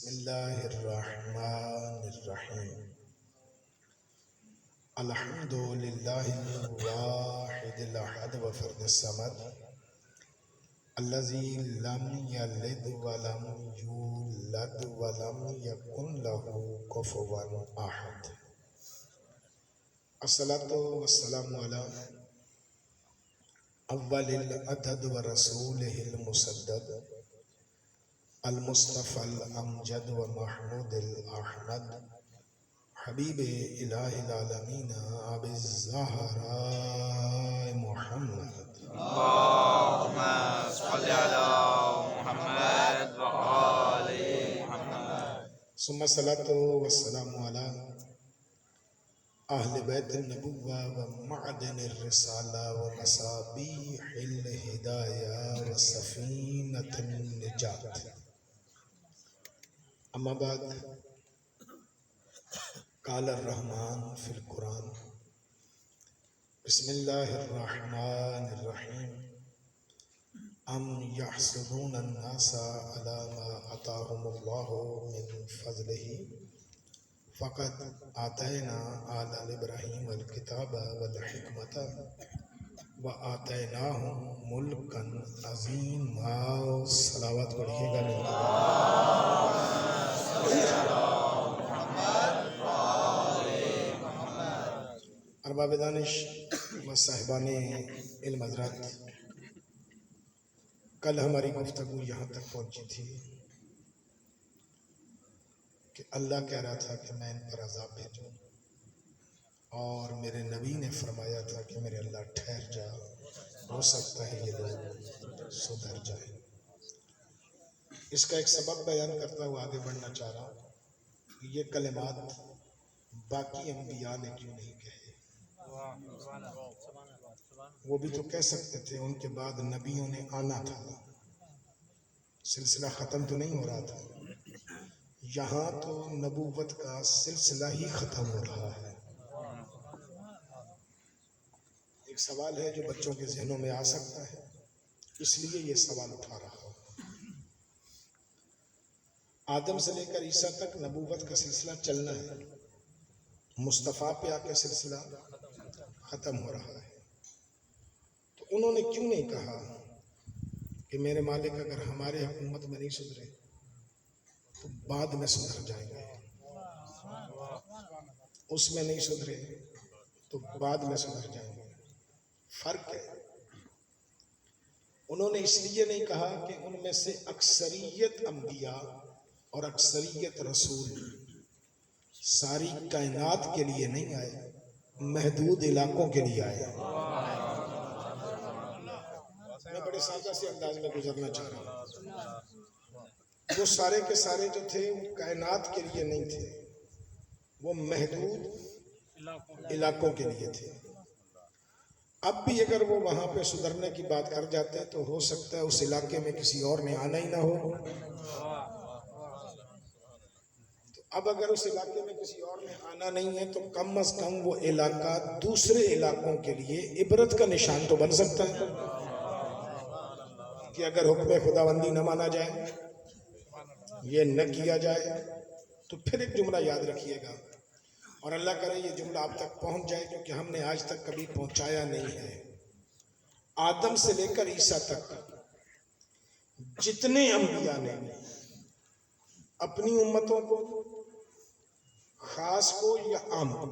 بسم اللہ الرحمن الرحیم الحمد للہ الواحد الاحد وفرد الصمد الذی لم یلد ولم یولد ولم یکن له کفوا احد. الصلاۃ والسلام علی اول العدد ورسولہ المسدد المصطفى الامجد ومحمود الاحمد حبیب الہ العالمین ابی الزہراء محمد. اللهم صل على محمد وآل محمد. ثم الصلاۃ والسلام علی اہل بیت النبوہ ومعدن الرسالہ ومصابیح الہدایہ وسفینۃ النجات. اما بعد، قال الرحمن فی القرآن بسم اللہ الرحمن الرحیم ام یحسدون الناس علی ما آتاہم اللہ من فضلہ فقد آتینا آل ابراہیم الکتاب والحکمت وآتیناہم ملکا عظیما. صلوات پڑھیے گا. ارباب دانش و صاحبان علم حضرات، کل ہماری گفتگو یہاں تک پہنچی تھی کہ اللہ کہہ رہا تھا کہ میں ان پر عذاب بھیجوں، اور میرے نبی نے فرمایا تھا کہ میرے اللہ ٹھہر جا، ہو سکتا ہے یہ لوگ سدھر جائیں. اس کا ایک سبب بیان کرتا ہوا آگے بڑھنا چاہ رہا ہوں کہ یہ کلمات باقی انبیاء نے کیوں نہیں کہے. وہ بھی تو کہہ سکتے تھے، ان کے بعد نبیوں نے آنا تھا، سلسلہ ختم تو نہیں ہو رہا تھا. یہاں تو نبوت کا سلسلہ ہی ختم ہو رہا ہے. ایک سوال ہے جو بچوں کے ذہنوں میں آ سکتا ہے، اس لیے یہ سوال اٹھا رہا ہوں. آدم سے لے کر عیسیٰ تک نبوت کا سلسلہ چلنا ہے، مصطفیٰ پہ آ کے سلسلہ ختم ہو رہا ہے. تو انہوں نے کیوں نہیں کہا کہ میرے مالک اگر ہمارے حکومت میں نہیں سدھرے تو بعد میں سدھر جائیں گے، اس میں نہیں سدھرے تو بعد میں سدھر جائیں گے. فرق ہے. انہوں نے اس لیے نہیں کہا کہ ان میں سے اکثریت انبیاء اور اکثریت رسول ساری کائنات کے لیے نہیں آئے، محدود علاقوں کے لیے آئے. میں بڑے سادہ سے انداز میں گزرنا چاہ رہا ہوں. وہ سارے کے سارے جو تھے وہ کائنات کے لیے نہیں تھے، وہ محدود علاقوں کے لیے تھے. اب بھی اگر وہ وہاں پہ سدھرنے کی بات کر جاتے ہیں تو ہو سکتا ہے اس علاقے میں کسی اور نے آنا ہی نہ ہو. تو اب اگر اس علاقے میں کسی اور نے آنا نہیں ہے تو کم از کم وہ علاقہ دوسرے علاقوں کے لیے عبرت کا نشان تو بن سکتا ہے کہ اگر حکم خداوندی نہ مانا جائے، یہ نہ کیا جائے، تو پھر ایک جملہ یاد رکھیے گا، اور اللہ کرے یہ جملہ آپ تک پہنچ جائے، کیونکہ ہم نے آج تک کبھی پہنچایا نہیں ہے. آدم سے لے کر عیسیٰ تک جتنے انبیاء نے اپنی امتوں کو، خاص کو یا عام کو،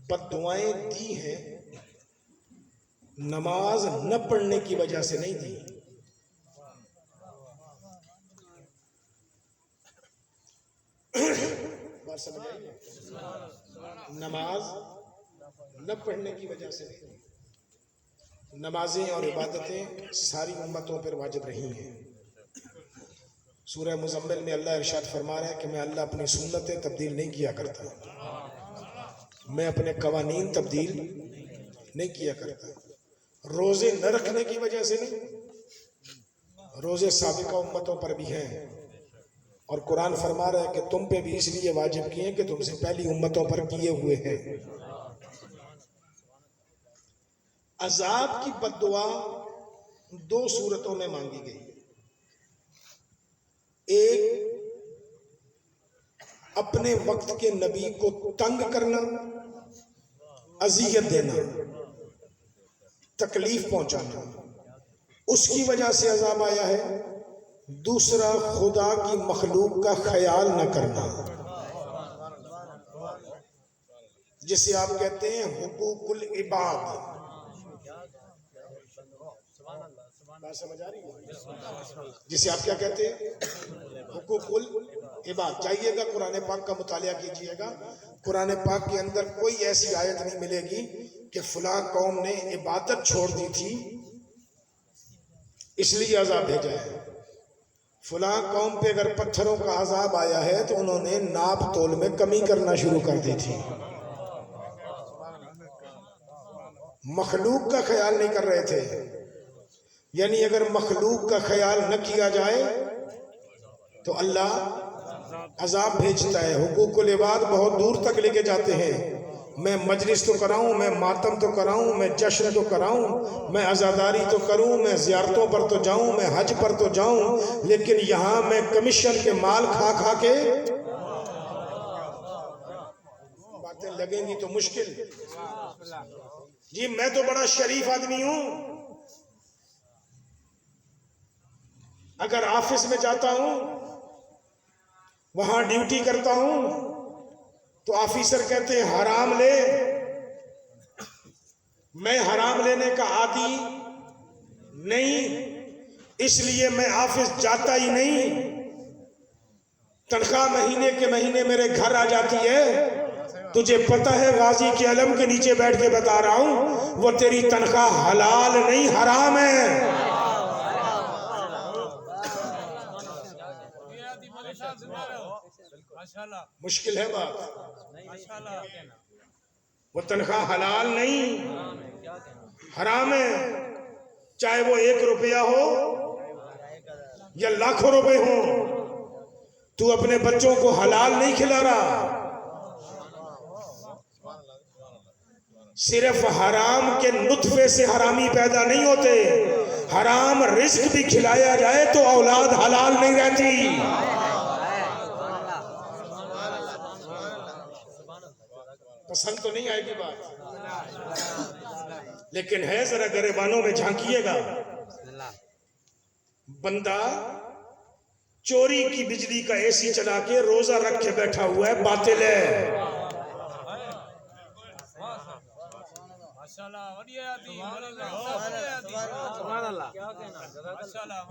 بددعائیں دی ہیں، نماز نہ پڑھنے کی وجہ سے نہیں دی. بات سمجھ آئی؟ نماز نہ پڑھنے کی وجہ سے نہیں دی. نمازیں اور عبادتیں ساری امتوں پر واجب رہی ہیں. سورہ مزمل میں اللہ ارشاد فرما رہا ہے کہ میں اللہ اپنی سنتیں تبدیل نہیں کیا کرتا، میں اپنے قوانین تبدیل نہیں کیا کرتا. روزے نہ رکھنے کی وجہ سے نہیں، روزے سابقہ امتوں پر بھی ہیں، اور قرآن فرما رہا ہے کہ تم پہ بھی اس لیے واجب کیے کہ تم سے پہلی امتوں پر کیے ہوئے ہیں. عذاب کی بددعا دو صورتوں میں مانگی گئی. ایک اپنے وقت کے نبی کو تنگ کرنا، اذیت دینا، تکلیف پہنچانا، اس کی وجہ سے عذاب آیا ہے۔ دوسرا، خدا کی مخلوق کا خیال نہ کرنا، جسے آپ کہتے ہیں حقوق العباد۔ بات سمجھ آ رہی ہے؟ جسے آپ کیا کہتے ہیں؟ حقوق العباد۔ جائیے گا قرآن پاک کا مطالعہ کیجئے گا، قرآن پاک کے اندر کوئی ایسی آیت نہیں ملے گی کہ فلاں قوم نے عبادت چھوڑ دی تھی اس لیے عذاب بھیجا ہے۔ فلاں قوم پہ اگر پتھروں کا عذاب آیا ہے تو انہوں نے ناپ تول میں کمی کرنا شروع کر دی تھی، مخلوق کا خیال نہیں کر رہے تھے۔ یعنی اگر مخلوق کا خیال نہ کیا جائے تو اللہ عذاب بھیجتا ہے۔ حقوق العباد بہت دور تک لے کے جاتے ہیں۔ میں مجلس تو کراؤں، میں ماتم تو کراؤں، میں جشن تو کراؤں، میں عزاداری تو کروں، میں زیارتوں پر تو جاؤں، میں حج پر تو جاؤں، لیکن یہاں میں کمیشن کے مال کھا کھا کے باتیں لگیں گی تو مشکل۔ جی میں تو بڑا شریف آدمی ہوں، اگر آفس میں جاتا ہوں، وہاں ڈیوٹی کرتا ہوں تو آفیسر کہتے ہیں حرام لے، میں حرام لینے کا عادی نہیں، اس لیے میں آفس جاتا ہی نہیں۔ تنخواہ مہینے کے مہینے میرے گھر آ جاتی ہے۔ تجھے پتہ ہے غازی کے علم کے نیچے بیٹھ کے بتا رہا ہوں، وہ تیری تنخواہ حلال نہیں حرام ہے۔ مشکل ہے بات، وہ تنخواہ حلال نہیں حرام ہے، چاہے وہ 1 روپیہ ہو یا لاکھوں روپے ہو۔ تو اپنے بچوں کو حلال نہیں کھلا رہا۔ صرف حرام کے نطفے سے حرامی پیدا نہیں ہوتے، حرام رزق بھی کھلایا جائے تو اولاد حلال نہیں رہتی۔ پسند تو نہیں آئے گی بات، لیکن ہے ذرا گریبانوں میں جھانکیے گا۔ بندہ چوری کی بجلی کا اے سی چلا کے روزہ رکھ کے بیٹھا ہوا ہے، باطل ہے۔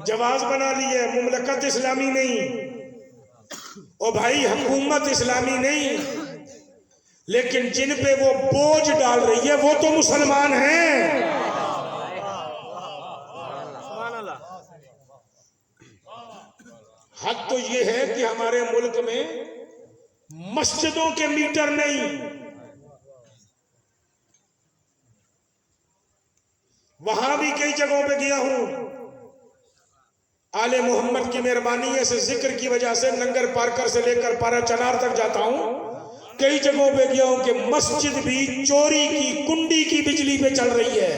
جواز بنا لیے، مملکت اسلامی نہیں، او بھائی حکومت اسلامی نہیں، لیکن جن پہ وہ بوجھ ڈال رہی ہے وہ تو مسلمان ہیں۔ حق تو یہ ہے کہ ہمارے ملک میں مسجدوں کے میٹر نہیں، وہاں بھی کئی جگہوں پہ گیا ہوں، آل محمد کی مہربانی ہے، سے ذکر کی وجہ سے لنگر پارکر سے لے کر پارا چنار تک جاتا ہوں، کئی جگہوں پہ گیا ہوں کہ مسجد بھی چوری کی کنڈی کی بجلی پہ چل رہی ہے۔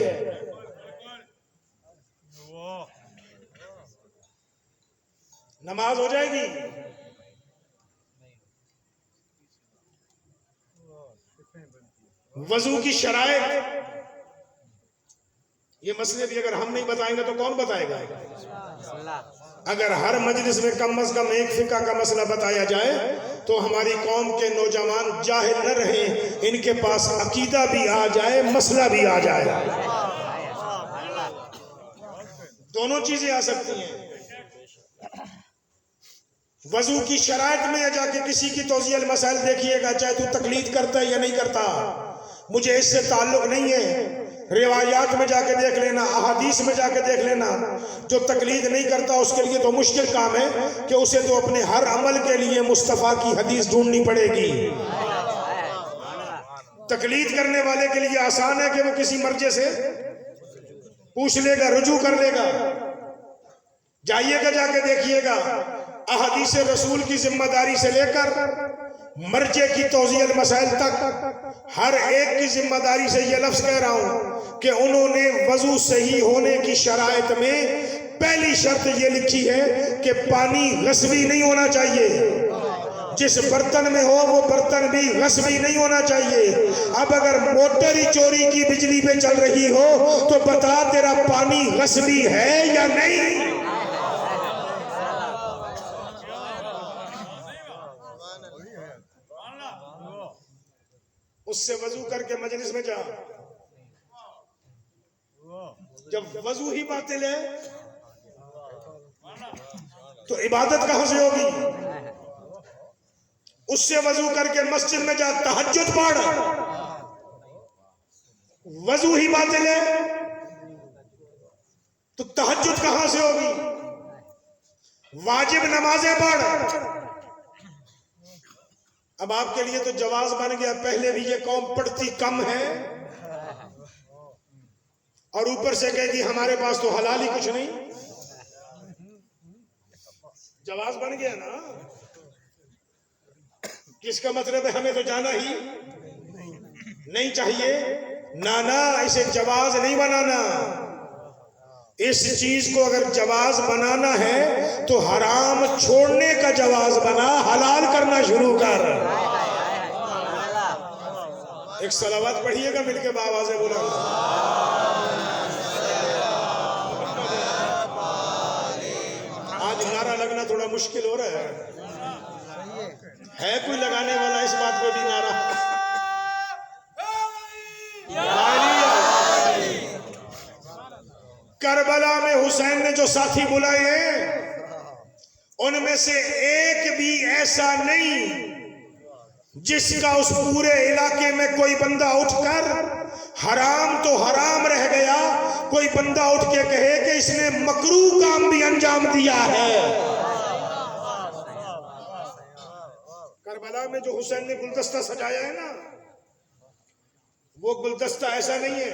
نماز ہو جائے گی؟ وضو کی شرائط، یہ مسئلے بھی اگر ہم نہیں بتائیں گے تو کون بتائے گا؟ اگر ہر مجلس میں کم از کم ایک فقہ کا مسئلہ بتایا جائے تو ہماری قوم کے نوجوان جاہل نہ رہیں، ان کے پاس عقیدہ بھی آ جائے، مسئلہ بھی آ جائے۔ دونوں چیزیں آ سکتی ہیں۔ وضو کی شرائط میں جا کے کسی کی توضیح المسائل دیکھیے گا، چاہے تو تقلید کرتا ہے یا نہیں کرتا، مجھے اس سے تعلق نہیں ہے۔ روایات میں جا کے دیکھ لینا، احادیث میں جا کے دیکھ لینا، جو تقلید نہیں کرتا اس کے لیے تو مشکل کام ہے کہ اسے تو اپنے ہر عمل کے لیے مصطفیٰ کی حدیث ڈھونڈنی پڑے گی۔ تقلید کرنے والے کے لیے آسان ہے کہ وہ کسی مرجع سے پوچھ لے گا، رجوع کر لے گا۔ جائیے گا، جا کے دیکھیے گا، احادیث رسول کی ذمہ داری سے لے کر مرجع کی توضیح المسائل تک ہر ایک کی ذمہ داری سے یہ لفظ کہہ رہا ہوں کہ انہوں نے وضو صحیح ہونے کی شرائط میں پہلی شرط یہ لکھی ہے کہ پانی غصبی نہیں ہونا چاہیے، جس برتن میں ہو وہ برتن بھی غصبی نہیں ہونا چاہیے. اب اگر موٹر ہی چوری کی بجلی پہ چل رہی ہو تو بتا تیرا پانی غصبی ہے یا نہیں؟ اس سے وضو کر کے مجلس میں جا. جب وضو ہی باطل ہے تو عبادت کہاں سے ہوگی؟ اس سے وضو کر کے مسجد میں جا تہجد پڑھ. وضو ہی باطل ہے تو تہجد کہاں سے ہوگی؟ واجب نمازیں پڑھ. اب آپ کے لیے تو جواز بن گیا. پہلے بھی یہ قوم پڑھتی کم ہے اور اوپر سے کہے گی ہمارے پاس تو حلال ہی کچھ نہیں. جواز بن گیا نا. کس کا مطلب ہے ہمیں تو جانا ہی نہیں چاہیے. نانا اسے جواز نہیں بنانا. اس چیز کو اگر جواز بنانا ہے تو حرام چھوڑنے کا جواز بنا, حلال کرنا شروع کر. ایک صلوات پڑھیے گا مل کے باواز بولا. آج نعرہ لگنا تھوڑا مشکل ہو رہا ہے کوئی لگانے والا اس بات پہ بھی نعرہ؟ کربلا میں حسین نے جو ساتھی بلائے ہیں ان میں سے ایک بھی ایسا نہیں جس کا اس پورے علاقے میں کوئی بندہ اٹھ کر حرام تو حرام رہ گیا, کوئی بندہ اٹھ کے کہے کہ اس نے مکروہ کام بھی انجام دیا ہے. کربلا میں جو حسین نے گلدستہ سجایا ہے نا, وہ گلدستہ ایسا نہیں ہے.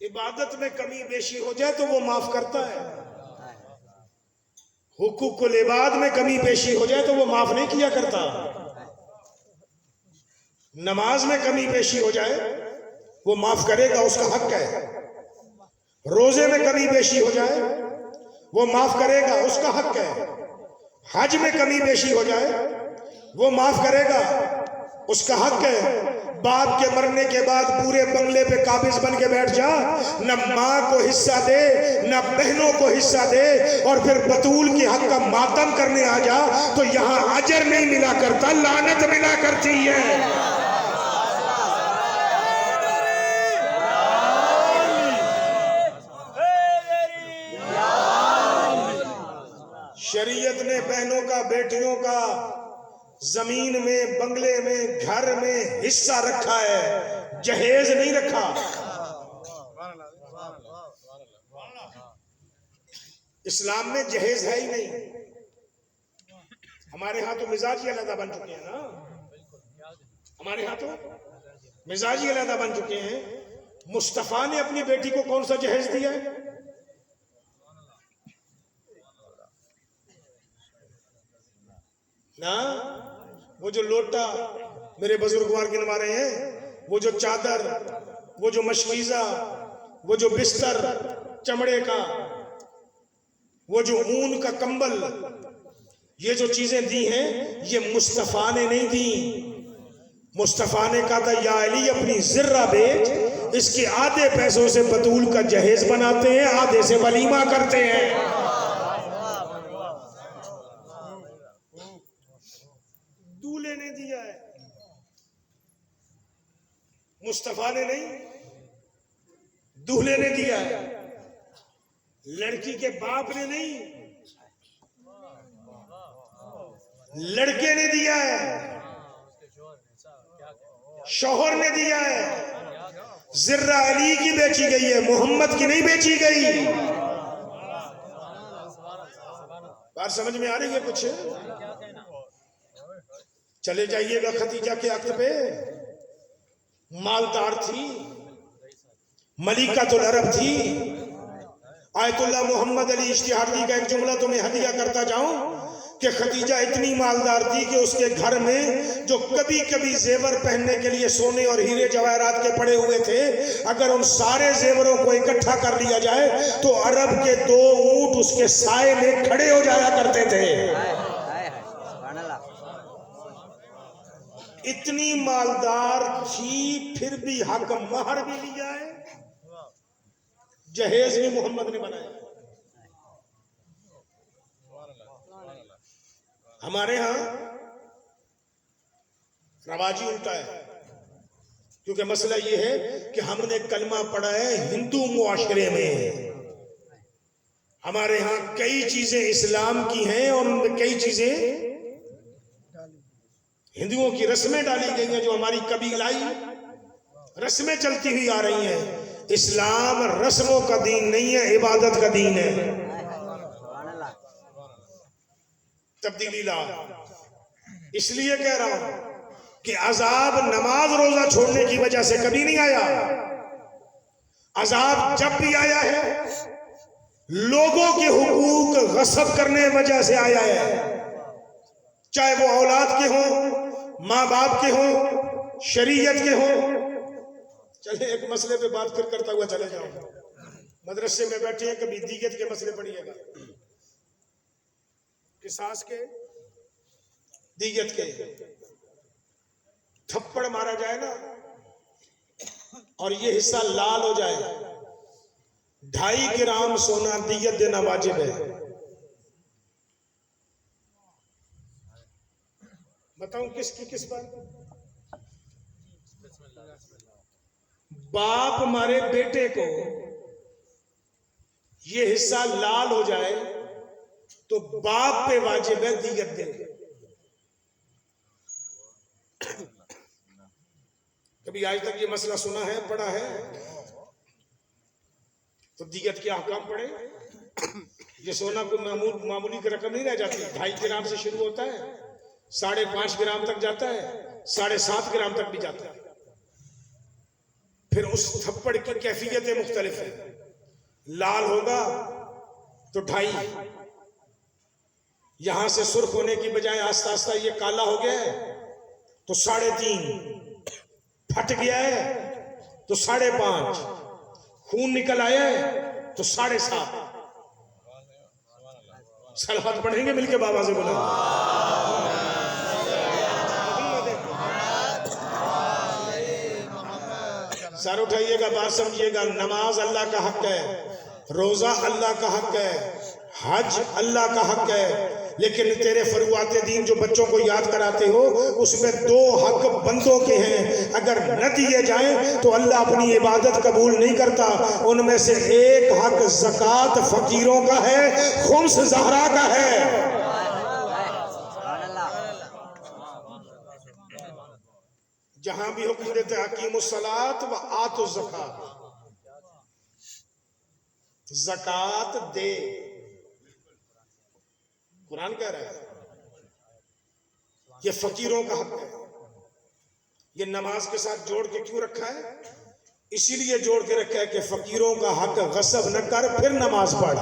عبادت میں کمی بیشی ہو جائے تو وہ معاف کرتا ہے. حقوق العباد میں کمی بیشی ہو جائے تو وہ معاف نہیں کیا کرتا. نماز میں کمی بیشی ہو جائے وہ معاف کرے گا, اس کا حق ہے. روزے میں کمی بیشی ہو جائے وہ معاف کرے گا, اس کا حق ہے. حج میں کمی بیشی ہو جائے وہ معاف کرے گا, اس کا حق ہے. باپ کے مرنے کے بعد پورے بنگلے پہ قابض بن کے بیٹھ جا, نہ ماں کو حصہ دے نہ بہنوں کو حصہ دے, اور پھر بطول کے حق کا ماتم کرنے آ جا تو یہاں اجر نہیں ملا کرتا, لعنت ملا کرتی ہے. شریعت نے بہنوں کا, بیٹیوں کا زمین میں, بنگلے میں, گھر میں حصہ رکھا ہے, جہیز نہیں رکھا. اسلام میں جہیز ہے ہی نہیں. ہمارے ہاں تو مزاج ہی علیحدہ بن چکے ہیں نا. ہمارے ہاں تو مزاج ہی علیحدہ بن چکے ہیں. مصطفیٰ نے اپنی بیٹی کو کون سا جہیز دیا ہے؟ نا وہ جو لوٹا میرے بزرگوار گنوا رہے ہیں, وہ جو چادر, وہ جو مشکیزہ, وہ جو بستر چمڑے کا, وہ جو اون کا کمبل, یہ جو چیزیں دی ہیں یہ مصطفیٰ نے نہیں دی. مصطفیٰ نے کہا تھا یا علی اپنی ذرہ بیچ, اس کے آدھے پیسوں سے بطول کا جہیز بناتے ہیں, آدھے سے ولیمہ کرتے ہیں. دولہے نے دیا ہے, مصطفیٰ نے نہیں. دولہے نے دیا ہے, لڑکی کے باپ نے نہیں, لڑکے نے دیا ہے, شوہر نے دیا ہے. ذرہ علی کی بیچی گئی ہے, محمد کی نہیں بیچی گئی. بات سمجھ میں آ رہی ہے کچھ؟ چلے جائیے گا ختیجہ کے عقد پہ, مالدار تھی, ملکۃ العرب تھی. آیت اللہ محمد علی اشتہاردی کا ایک جملہ تمہیں ہدیہ کرتا جاؤں کہ ختیجہ اتنی مالدار تھی کہ اس کے گھر میں جو کبھی کبھی زیور پہننے کے لیے سونے اور ہیرے جواہرات کے پڑے ہوئے تھے, اگر ان سارے زیوروں کو اکٹھا کر لیا جائے تو عرب کے 2 اونٹ اس کے سائے میں کھڑے ہو جایا کرتے تھے. اتنی مالدار تھی پھر بھی حق مہر بھی لیا ہے، جہیز بھی محمد نے بنایا۔ ہمارے ہاں رواجی الٹا ہے، کیونکہ مسئلہ یہ ہے کہ ہم نے کلمہ پڑھا ہے ہندو معاشرے میں، ہمارے ہاں کئی چیزیں اسلام کی ہیں اور ان میں کئی چیزیں ہندوؤں کی رسمیں ڈالی گئی ہیں جو ہماری قبیلائی رسمیں چلتی ہوئی آ رہی ہیں۔ اسلام رسموں کا دین نہیں ہے، عبادت کا دین ہے۔ تبدیلی لا، اس لیے کہہ رہا ہوں کہ عذاب نماز روزہ چھوڑنے کی وجہ سے کبھی نہیں آیا، عذاب جب بھی آیا ہے لوگوں کے حقوق غصب کرنے وجہ سے آیا ہے، چاہے وہ اولاد کے ہوں، ماں باپ کے ہوں، شریعت کے ہوں۔ چلے ایک مسئلے پہ بات پھر کرتا ہوا چلے جاؤں، مدرسے میں بیٹھے ہیں کبھی دیگت کے مسئلے پڑھیے گا، قصاص کے، دیگت کے۔ تھپڑ مارا جائے نا اور یہ حصہ لال ہو جائے، 2.5 گرام سونا دیت دینا واجب ہے۔ بتاؤں کس کی کس پر؟ باپ ہمارے بیٹے کو یہ حصہ لال ہو جائے تو باپ پہ واجب ہے دیت دے۔ کبھی آج تک یہ مسئلہ سنا ہے، پڑھا ہے؟ تو دیت کے احکام پڑھے۔ یہ سونا کوئی معمولی کی رقم نہیں رہ جاتی، 2.5 گرام سے شروع ہوتا ہے، 5.5 گرام تک جاتا ہے، 7.5 گرام تک بھی جاتا ہے۔ پھر اس تھپڑ کی کیفیتیں مختلف ہیں، لال ہوگا تو 2.5، یہاں سے سرخ ہونے کی بجائے آہستہ آہستہ یہ کالا ہو گیا ہے تو 3.5، پھٹ گیا ہے تو 5.5، خون نکل آیا ہے تو 7.5۔ صلوات پڑھیں گے مل کے بابا سے بولا؟ سر اٹھائیے گا، بات سمجھیے گا۔ نماز اللہ کا حق ہے، روزہ اللہ کا حق ہے، حج اللہ کا حق ہے، لیکن تیرے فروعات دین جو بچوں کو یاد کراتے ہو اس میں 2 حق بندوں کے ہیں، اگر نہ دیے جائیں تو اللہ اپنی عبادت قبول نہیں کرتا۔ ان میں سے ایک حق زکوٰۃ فقیروں کا ہے، خمس زہرا کا ہے۔ جہاں بھی حکم دیتے ہیں اقیموا الصلاۃ و آتوا الزکاۃ، زکوٰۃ دے، قرآن کہہ رہا ہے یہ فقیروں کا حق ہے۔ یہ نماز کے ساتھ جوڑ کے کیوں رکھا ہے؟ اسی لیے جوڑ کے رکھا ہے کہ فقیروں کا حق غصب نہ کر، پھر نماز پڑھ،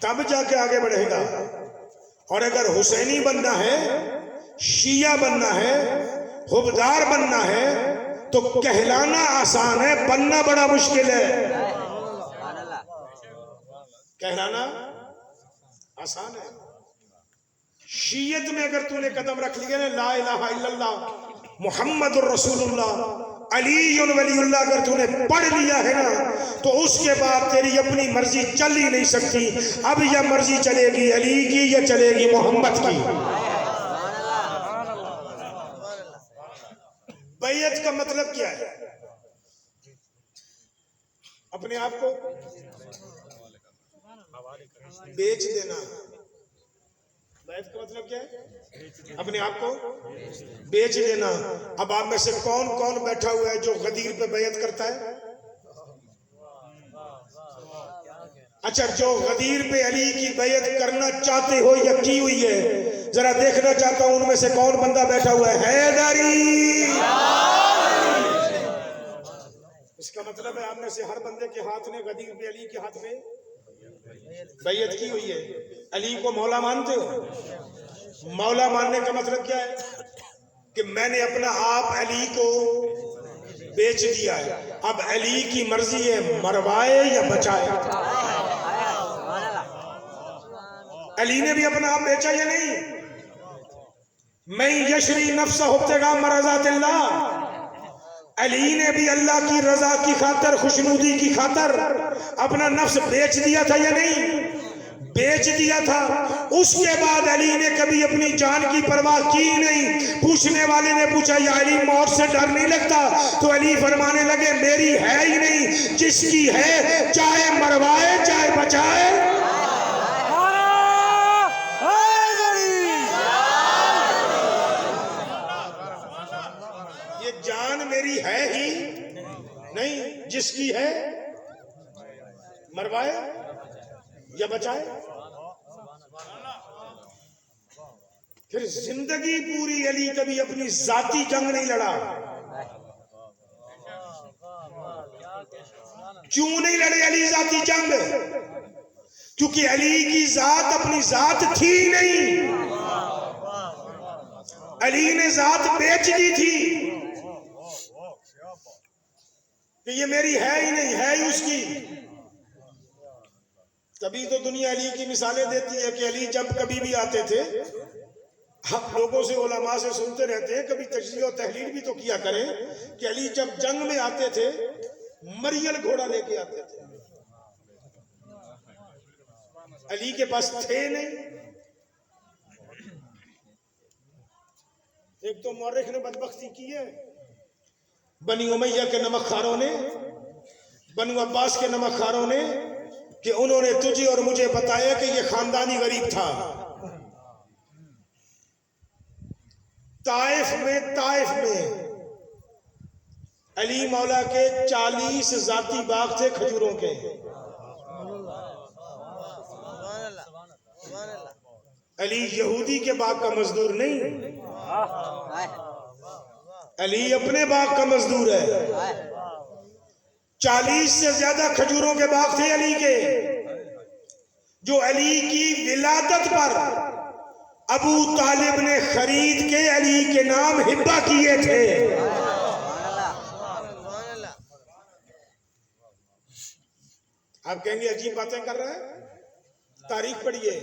تب جا کے آگے بڑھے گا۔ اور اگر حسینی بننا ہے، شیعہ بننا ہے، حبدار بننا ہے تو کہلانا آسان ہے، بننا بڑا مشکل ہے۔ کہلانا آسان ہے۔ شیعت میں اگر تو نے قدم رکھ لیا نا، لا الہ الا اللہ محمد الرسول اللہ علی ولی اللہ، اگر تو نے پڑھ لیا ہے نا تو اس کے بعد تیری اپنی مرضی چل ہی نہیں سکتی۔ اب یا مرضی چلے گی علی کی یا چلے گی محمد کی۔ بیعت کا مطلب کیا ہے؟ اپنے آپ کو بیچ دینا۔ بیعت کا مطلب کیا ہے؟ اپنے آپ کو بیچ دینا۔ اب آپ میں سے کون کون بیٹھا ہوا ہے جو غدیر پہ بیعت کرتا ہے؟ اچھا، جو غدیر پہ علی کی بیعت کرنا چاہتے ہو یا کی ہوئی ہے، ذرا دیکھنا چاہتا ہوں ان میں سے کون بندہ بیٹھا ہوا ہے حیدری۔ اس کا مطلب ہے آپ میں سے ہر بندے کے ہاتھ نے غدیر پہ علی کے ہاتھ میں بیعت کی ہوئی ہے۔ علی کو مولا مانتے ہو؟ مولا ماننے کا مطلب کیا ہے؟ کہ میں نے اپنا آپ علی کو بیچ دیا ہے، اب علی کی مرضی ہے مروائے یا بچائے۔ علی نے بھی اپنا آپ بیچا یا نہیں؟ میں یشری نفسہ ابتغاء مرضات اللہ، علی نے بھی اللہ کی رضا کی خاطر، خوشنودی کی خاطر اپنا نفس بیچ دیا تھا یا نہیں؟ بیچ دیا تھا۔ اس کے بعد علی نے کبھی اپنی جان کی پرواہ کی نہیں۔ پوچھنے والے نے پوچھا یا علی موت سے ڈر نہیں لگتا؟ تو علی فرمانے لگے میری ہے ہی نہیں، جس کی ہے چاہے مروائے چاہے بچائے۔ یہ جان میری ہے ہی نہیں، جس کی ہے مروائے یا بچائے۔ پھر زندگی پوری علی کبھی اپنی ذاتی جنگ نہیں لڑا۔ کیوں نہیں لڑے علی ذاتی جنگ؟ کیونکہ علی کی ذات اپنی ذات تھی نہیں، علی نے ذات بیچ دی تھی کہ یہ میری ہے ہی نہیں، ہے ہی اس کی۔ تبھی تو دنیا علی کی مثالیں دیتی ہے کہ علی جب کبھی بھی آتے تھے، ہم لوگوں سے علماء سے سنتے رہتے ہیں، کبھی تجزیہ و تحلیل بھی تو کیا کریں کہ علی جب جنگ میں آتے تھے مریل گھوڑا لے کے آتے تھے۔ علی کے پاس تھے نہیں۔ ایک تو مورخ نے بدبختی کی ہے، بنی امیہ کے نمک خاروں نے، بنو عباس کے نمک خاروں نے، کہ انہوں نے تجھے اور مجھے بتایا کہ یہ خاندانی غریب تھا۔ طائف میں علی مولا کے 40 ذاتی باغ تھے کھجوروں کے۔ علی یہودی کے باغ کا مزدور نہیں، علی اپنے باغ کا مزدور ہے۔ 40 سے زیادہ کھجوروں کے باغ تھے علی کے، جو علی کی ولادت پر ابو طالب نے خرید کے علی کے نام ہبہ کیے تھے۔ آپ کہیں گے عجیب باتیں کر رہا ہے، تاریخ پڑھیے۔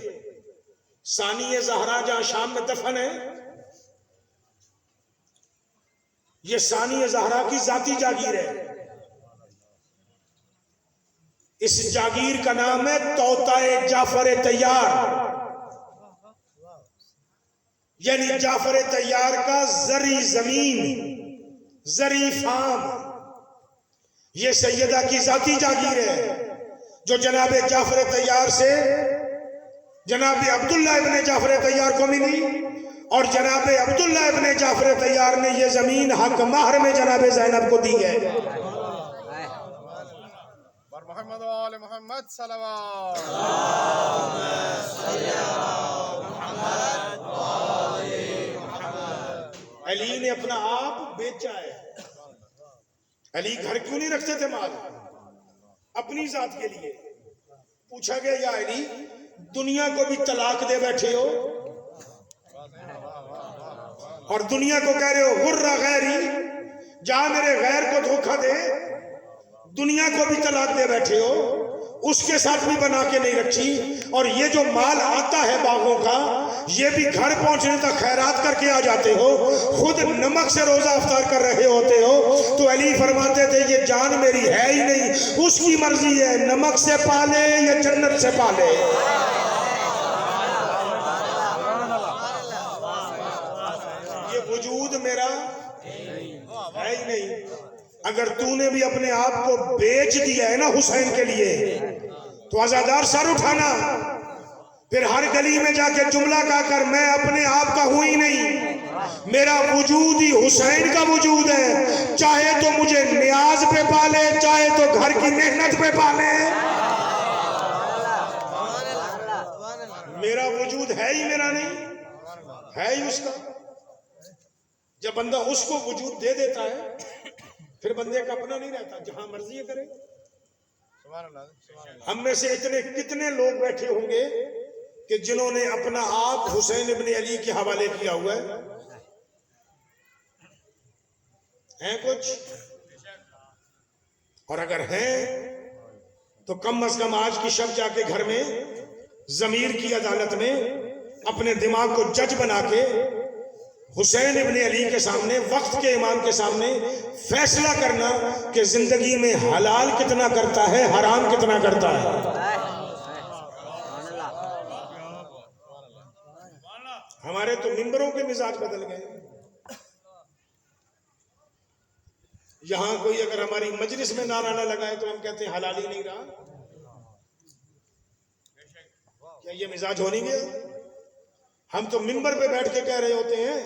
ثانی زہرا جہاں شام میں دفن ہے، یہ ثانی زہرا کی ذاتی جاگیر ہے۔ اس جاگیر کا نام ہے توطئ جعفر طیار، یعنی جعفر طیار کا زرعی زمین، زرعی فارم، یہ سیدہ کی ذاتی جاگیر ہے، جو جناب جعفر طیار سے جناب عبداللہ ابن جعفر طیار کو ملی، اور جناب عبداللہ ابن جعفر طیار نے یہ زمین حق مہر میں جناب زینب کو دی ہے۔ محمد وآل محمد صلوات۔ علی نے اپنا آپ بیچا ہے۔ علی گھر کیوں نہیں رکھتے تھے مال؟ اپنی ذات کے لیے۔ پوچھا گیا یا علی دنیا کو بھی طلاق دے بیٹھے ہو اور دنیا کو کہہ رہے ہو غر غیری، جا میرے غیر کو دھوکہ دے، دنیا کو بھی طلاق دے بیٹھے ہو، اس کے ساتھ بھی بنا کے نہیں رکھی، اور یہ جو مال آتا ہے باغوں کا یہ بھی گھر پہنچنے تک خیرات کر کے آ جاتے ہو، خود نمک سے روزہ افطار کر رہے ہوتے ہو۔ تو علی فرماتے تھے یہ جان میری ہے ہی نہیں، اس کی مرضی ہے نمک سے پالے یا جنت سے پالے۔ یہ وجود میرا ہے ہی نہیں۔ اگر تو نے بھی اپنے آپ کو بیچ دیا ہے نا حسین کے لیے تو عزادار سر اٹھانا، پھر ہر گلی میں جا کے جملہ کہا کر میں اپنے آپ کا ہوں ہی نہیں، میرا وجود ہی حسین کا وجود ہے، چاہے تو مجھے نیاز پہ پالے چاہے تو گھر کی محنت پہ پالے، میرا وجود ہے ہی میرا نہیں، ہے ہی اس کا۔ جب بندہ اس کو وجود دے دیتا ہے پھر بندے کا اپنا نہیں رہتا، جہاں مرضی کرے۔ ہم میں سے اتنے کتنے لوگ بیٹھے ہوں گے کہ جنہوں نے اپنا آپ حسین ابن علی کے حوالے کیا ہوا ہے؟ ہیں کچھ؟ اور اگر ہیں تو کم از کم آج کی شب جا کے گھر میں ضمیر کی عدالت میں اپنے دماغ کو جج بنا کے حسین ابن علی کے سامنے، وقت کے امام کے سامنے فیصلہ کرنا کہ زندگی میں حلال کتنا کرتا ہے، حرام کتنا کرتا ہے. ہمارے تو ممبروں کے مزاج بدل گئے. یہاں کوئی اگر ہماری مجلس میں نعرہ نہ لگائے تو ہم کہتے ہیں حلال ہی نہیں رہا. کیا یہ مزاج ہو نہیں گیا؟ ہم تو ممبر پہ بیٹھ کے کہہ رہے ہوتے ہیں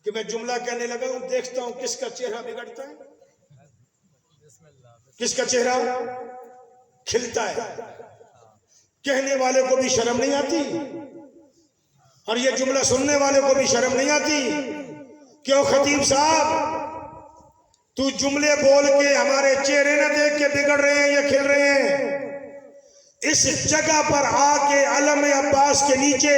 کہ میں جملہ کہنے لگا ہوں، دیکھتا ہوں کس کا چہرہ بگڑتا ہے، کس کا چہرہ کھلتا ہے. کہنے والے کو بھی شرم نہیں آتی اور یہ جملہ سننے والے کو بھی شرم نہیں آتی. کیوں خطیب صاحب تو جملے بول کے ہمارے چہرے نہ دیکھ کے بگڑ رہے ہیں یا کھل رہے ہیں؟ اس جگہ پر آ کے علم عباس کے نیچے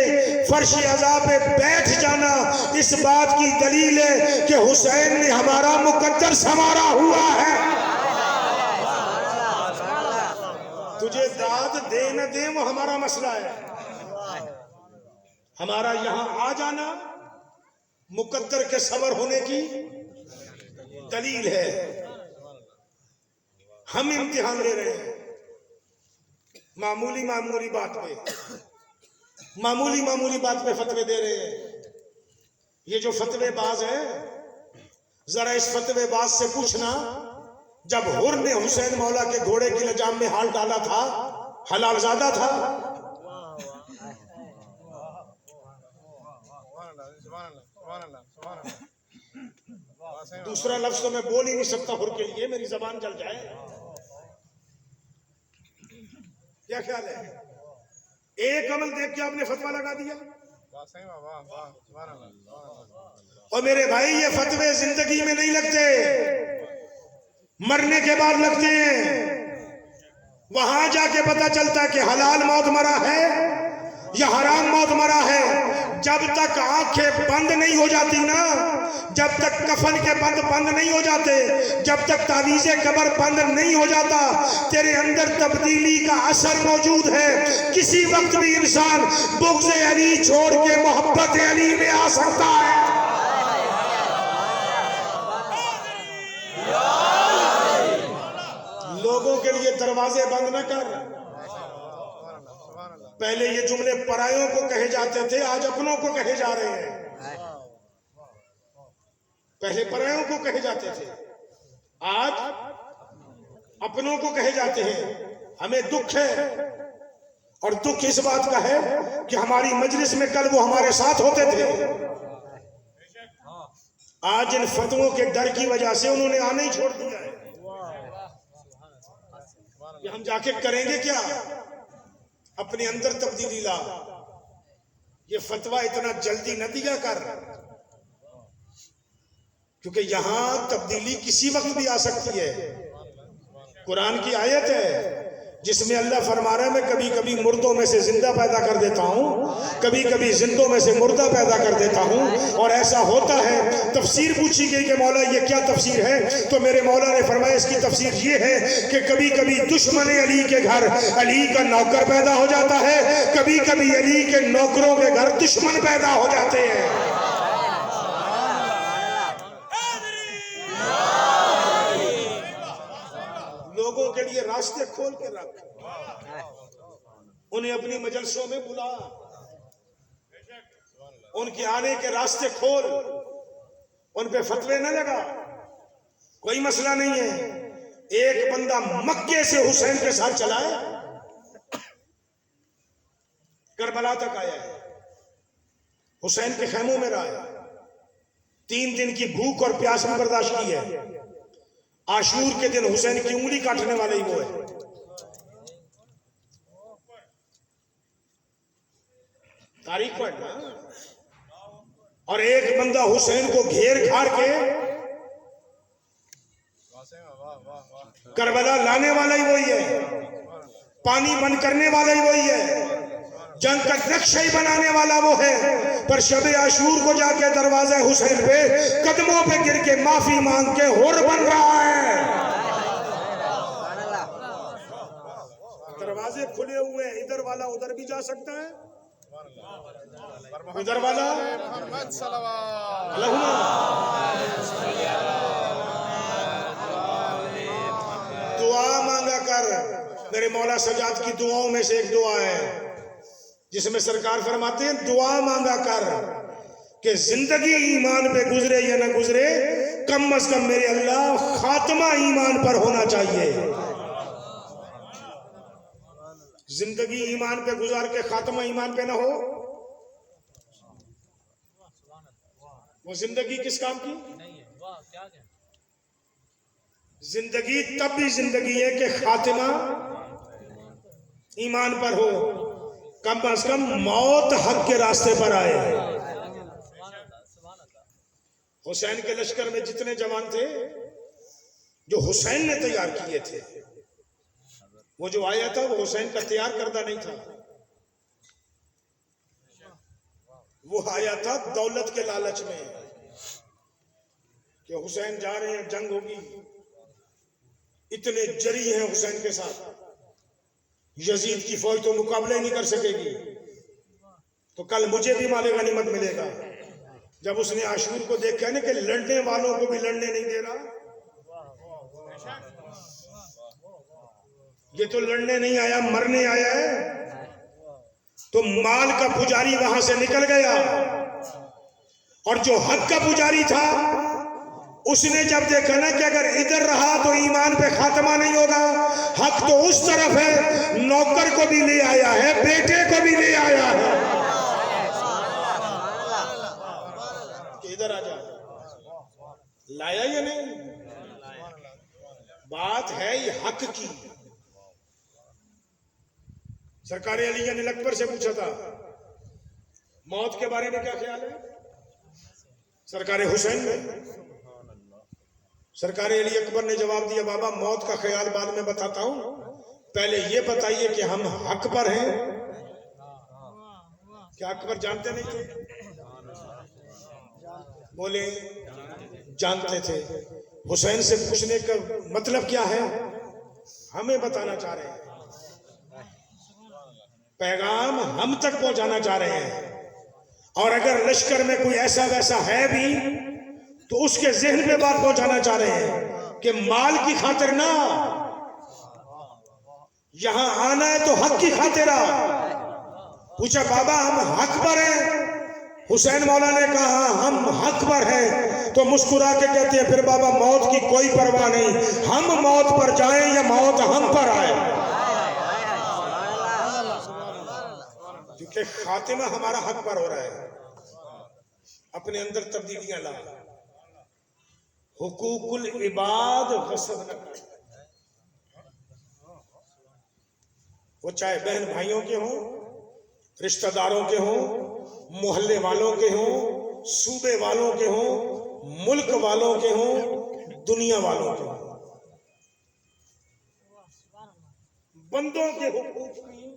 فرش عزا پہ بیٹھ جانا اس بات کی دلیل ہے کہ حسین نے ہمارا مقدر سنوارا ہوا ہے. تجھے داد دے نہ دے وہ ہمارا مسئلہ ہے. ہمارا یہاں آ جانا مقدر کے صبر ہونے کی دلیل ہے. ہم امتحان لے رہے ہیں معمولی بات پہ فتوے دے رہے ہیں. یہ جو فتوے باز ہیں، ذرا اس فتوے باز سے پوچھنا جب حر نے حسین مولا کے گھوڑے کی لجام میں ہاتھ ڈالا تھا حلال زادہ تھا؟ دوسرا لفظ تو میں بول ہی نہیں سکتا حر کے لیے، میری زبان جل جائے. کیا خیال ہے؟ ایک عمل دیکھ کے آپ نے فتویٰ لگا دیا. اور میرے بھائی یہ فتوے زندگی میں نہیں لگتے، مرنے کے بعد لگتے ہیں. وہاں جا کے پتا چلتا ہے کہ حلال موت مرا ہے یا حرام موت مرا ہے. جب تک آنکھیں بند نہیں ہو جاتی نا، جب تک کفن کے بند نہیں ہو جاتے، جب تک تعویذ قبر بند نہیں ہو جاتا، تیرے اندر تبدیلی کا اثر موجود ہے. کسی وقت بھی انسان بغض علی چھوڑ کے محبت علی میں آ سکتا ہے. لوگوں کے لیے دروازے بند نہ کر. پہلے یہ جملے پرایوں کو کہے جاتے تھے، آج اپنوں کو کہے جا رہے ہیں. پہلے پرایوں کو کہے جاتے تھے، آج اپنوں کو کہے جاتے ہیں. ہمیں دکھ ہے، اور دکھ اس بات کا ہے کہ ہماری مجلس میں کل وہ ہمارے ساتھ ہوتے تھے، آج ان فتووں کے ڈر کی وجہ سے انہوں نے آنا ہی چھوڑ دیا ہے. کہ ہم جا کے کریں گے کیا؟ اپنے اندر تبدیلی لا. یہ فتویٰ اتنا جلدی نہ دیا کر، کیونکہ یہاں تبدیلی کسی وقت بھی آ سکتی ہے. قرآن کی آیت ہے جس میں اللہ فرما رہا ہے میں کبھی کبھی مردوں میں سے زندہ پیدا کر دیتا ہوں، کبھی کبھی زندوں میں سے مردہ پیدا کر دیتا ہوں. اور ایسا ہوتا ہے. تفسیر پوچھی گئی کہ مولا یہ کیا تفسیر ہے؟ تو میرے مولا نے فرمایا اس کی تفسیر یہ ہے کہ کبھی کبھی دشمن علی کے گھر علی کا نوکر پیدا ہو جاتا ہے، کبھی کبھی علی کے نوکروں کے گھر دشمن پیدا ہو جاتے ہیں. لوگوں کے لیے راستے کھول کے رکھ، انہیں اپنی مجلسوں میں بلا، ان کے آنے کے راستے کھول، ان پہ فتوے نہ لگا. کوئی مسئلہ نہیں ہے. ایک بندہ مکے سے حسین کے ساتھ چلا ہے، کربلا تک آیا ہے، حسین کے خیموں میں رہا ہے، 3 دن کی بھوک اور پیاس میں برداشت کی ہے. عاشور کے دن حسین کی انگلی کاٹنے والے ہی وہ ہے. تاریخ پڑھنا. اور ایک بندہ حسین کو گھیر گھار کے کربلا لانے والا ہی وہی ہے، پانی بند کرنے والا ہی وہی ہے، جنگ کا نقشہ ہی بنانے والا وہ ہے. پر شب عاشور کو جا کے دروازہ حسین پہ قدموں پہ گر کے معافی مانگ کے حر بن رہا ہے. دروازے کھلے ہوئے ہیں، ادھر والا ادھر بھی جا سکتا ہے، ادھر والا محمد صلوات. اللہم دعا مانگا کر. میرے مولا سجاد کی دعاؤں میں سے ایک دعا ہے جس میں سرکار فرماتے ہیں دعا مانگا کر کہ زندگی ایمان پہ گزرے یا نہ گزرے کم از کم میرے اللہ خاتمہ ایمان پر ہونا چاہیے. زندگی ایمان پہ گزار کے خاتمہ ایمان پہ نہ ہو وہ زندگی کس کام کی؟ زندگی تب بھی زندگی ہے کہ خاتمہ ایمان پر ہو. کم از کم موت حق کے راستے پر آئے. حسین کے لشکر میں جتنے جوان تھے جو حسین نے تیار کیے تھے وہ جو آیا تھا وہ حسین کا تیار کردہ نہیں تھا. وہ آیا تھا دولت کے لالچ میں کہ حسین جا رہے ہیں جنگ ہوگی. اتنے جری ہیں حسین کے ساتھ یزید کی فوج تو مقابلہ ہی نہیں کر سکے گی تو کل مجھے بھی مال غنیمت ملے گا. جب اس نے عاشور کو دیکھا نا کہ لڑنے والوں کو بھی لڑنے نہیں دے رہا یہ تو لڑنے نہیں آیا مرنے آیا ہے تو مال کا پجاری وہاں سے نکل گیا اور جو حق کا پجاری تھا اس نے جب دیکھا نا کہ اگر ادھر رہا تو ایمان پہ خاتمہ نہیں ہوگا حق تو اس طرف ہے نوکر کو بھی لے آیا ہے بیٹے کو بھی لے آیا ہے کہ ادھر آ جا. لایا یا نہیں؟ بات ہے یہ حق کی. سرکار علی نے اکبر سے پوچھا تھا موت کے بارے میں کیا خیال ہے؟ سرکار حسین نے سرکار علی اکبر نے جواب دیا بابا موت کا خیال بعد میں بتاتا ہوں پہلے یہ بتائیے کہ ہم حق پر ہیں. کیا اکبر جانتے نہیں تھے؟ بولے جانتے تھے. حسین سے پوچھنے کا مطلب کیا ہے ہمیں بتانا چاہ رہے ہیں پیغام ہم تک پہنچانا چاہ رہے ہیں اور اگر لشکر میں کوئی ایسا ویسا ہے بھی تو اس کے ذہن پہ بات پہنچانا چاہ رہے ہیں کہ مال کی خاطر نہ یہاں آنا ہے تو حق کی خاطر آ. پوچھا بابا ہم حق پر ہیں؟ حسین مولا نے کہا ہم حق پر ہیں تو مسکرا کے کہتے ہیں پھر بابا موت کی کوئی پرواہ نہیں ہم موت پر جائیں یا موت ہم پر آئے کیونکہ خاتمہ ہمارا حق پر ہو رہا ہے. اپنے اندر تبدیلیاں لا. حقوق العباد غصب نہ کر. وہ چاہے بہن بھائیوں کے ہوں رشتہ داروں کے ہوں محلے والوں کے ہوں صوبے والوں کے ہوں ملک والوں کے ہوں دنیا والوں کے ہوں بندوں کے حقوق کی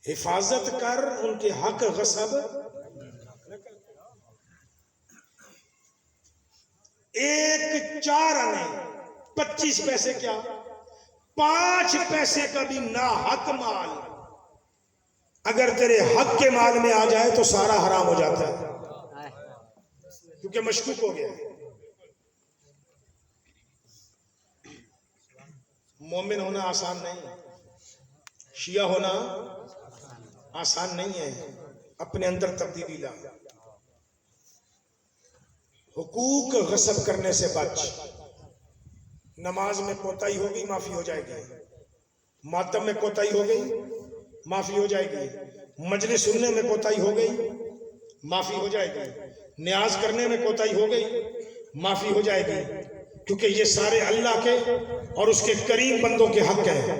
حفاظت کر ان کے حق غصب. ایک 4 آنے 25 پیسے کیا 5 پیسے کا بھی ناحق مال اگر تیرے حق کے مال میں آ جائے تو سارا حرام ہو جاتا ہے کیونکہ مشکوک ہو گیا. مومن ہونا آسان نہیں شیعہ ہونا آسان نہیں ہے. اپنے اندر تبدیلی لا. حقوق غصب کرنے سے بچ. نماز میں کوتاہی ہو گئی معافی ہو جائے گی. ماتم میں کوتاہی ہو گئی معافی ہو جائے گی. مجلس سننے میں کوتاہی ہو گئی معافی ہو جائے گی. نیاز کرنے میں کوتاہی ہو گئی معافی ہو جائے گی کیونکہ یہ سارے اللہ کے اور اس کے کریم بندوں کے حق ہیں.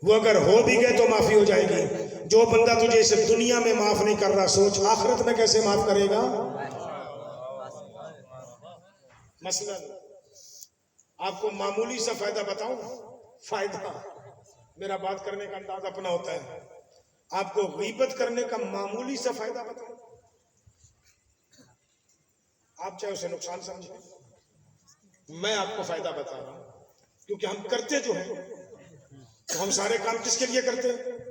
وہ اگر ہو بھی گئے تو معافی ہو جائے گی. جو بندہ تجھے اس دنیا میں معاف نہیں کر رہا سوچ آخرت میں کیسے معاف کرے گا. مثلا آپ کو معمولی سا فائدہ بتاؤں. فائدہ میرا بات کرنے کا انداز اپنا ہوتا ہے. آپ کو غیبت کرنے کا معمولی سا فائدہ بتاؤں. آپ چاہے اسے نقصان سمجھیں میں آپ کو فائدہ بتا رہا ہوں کیونکہ ہم کرتے جو ہیں تو ہم سارے کام کس کے لیے کرتے ہیں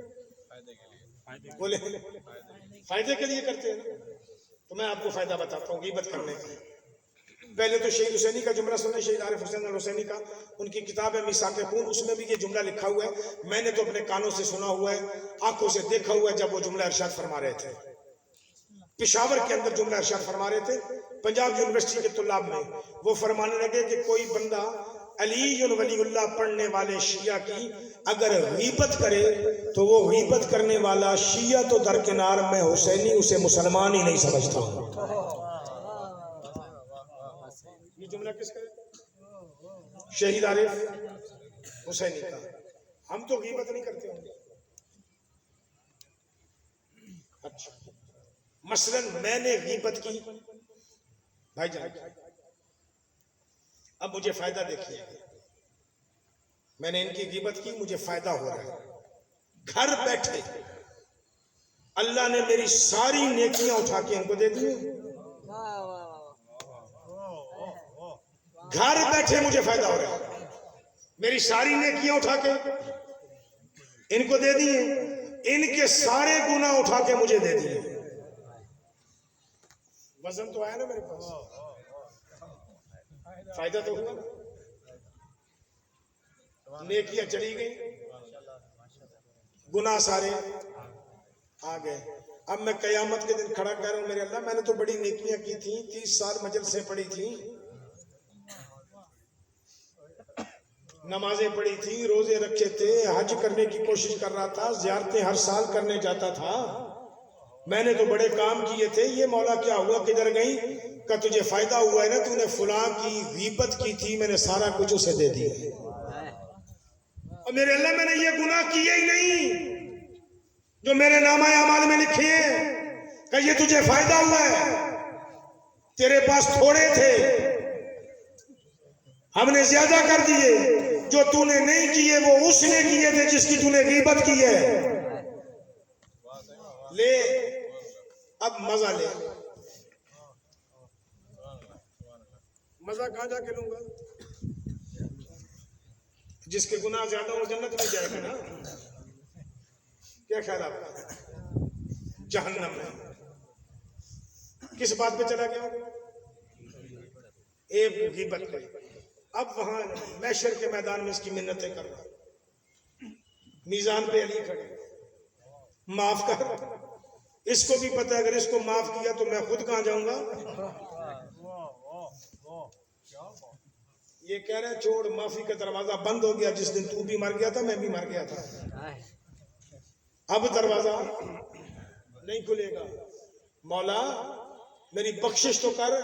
بولے فائدے کے لیے کرتے ہیں نا. تو میں آپ کو فائدہ بتاتا ہوں غیبت کرنے کا. پہلے تو شہید حسینی کا جملہ سنیں, شہید عارف حسین الحسینی کا, ان کی کتاب ہے میثاق خون, اس میں بھی یہ جملہ لکھا ہوا ہے. میں نے تو اپنے کانوں سے سنا ہوا ہے, آنکھوں سے دیکھا ہوا ہے جب وہ جملہ ارشاد فرما رہے تھے. پشاور کے اندر جملہ ارشاد فرما رہے تھے پنجاب یونیورسٹی کے طلاب میں. وہ فرمانے لگے کہ کوئی بندہ علی ولی اللہ پڑھنے والے شیعہ کی اگر غیبت کرے تو وہ غیبت کرنے والا شیعہ تو درکنار, میں حسینی اسے مسلمان ہی نہیں سمجھتا ہوں. یہ جملہ کس کا ہے؟ شہید عارف حسینی کا. ہم تو غیبت نہیں کرتے ہوں. اچھا مثلا میں نے غیبت کی بھائی جان, اب مجھے فائدہ دیکھیے, میں نے ان کی غیبت کی, مجھے فائدہ ہو رہا ہے. گھر بیٹھے اللہ نے میری ساری نیکیاں اٹھا کے ان کو دے دی. گھر بیٹھے مجھے فائدہ ہو رہا ہے, میری ساری نیکیاں اٹھا کے ان کو دے دیے, ان کے سارے گناہ اٹھا کے مجھے دے دیے. وزن تو آیا نا میرے پاس, فائدہ تو ہوا نا, نیکیاں چلی گئی, گناہ سارے آ گئے. اب میں قیامت کے دن کھڑا کہہ رہا ہوں میرے اللہ میں نے تو بڑی نیکیاں کی تھیں, 30 سال مجلسیں پڑھی تھیں, نمازیں پڑھی تھیں, روزے رکھے تھے, حج کرنے کی کوشش کر رہا تھا, زیارتیں ہر سال کرنے جاتا تھا, میں نے تو بڑے کام کیے تھے. یہ مولا کیا ہوا, کدھر گئی؟ کہ تجھے فائدہ ہوا ہے نا, تو نے فلاں کی غیبت کی تھی, میں نے سارا کچھ اسے دے دیا. اور میرے اللہ میں نے یہ گناہ کیے ہی نہیں جو میرے نامہ اعمال میں لکھے ہیں کہ یہ تجھے فائدہ ہوا ہے. تیرے پاس تھوڑے تھے, ہم نے زیادہ کر دیے. جو تو نے نہیں کیے وہ اس نے کیے تھے جس کی تو نے غیبت کی ہے. لے اب مزہ لے. مزہ کہاں جا کے لوں گا؟ جس کے گناہ زیادہ ہو جنت میں جائے گا نا. کیا خیال آپ کا؟ جہنم میں. کس بات پہ چلا گیا؟ ایک غیبت پہ. اب وہاں محشر کے میدان میں اس کی منتیں کر رہا, میزان پہ علی کھڑے, معاف کر. اس کو بھی پتہ ہے اگر اس کو معاف کیا تو میں خود کہاں جاؤں گا. یہ کہہ رہا چھوڑ, معافی کا دروازہ بند ہو گیا. جس دن تو بھی مر گیا تھا میں بھی مر گیا تھا, اب دروازہ نہیں کھلے گا. مولا میری بخشش تو کر,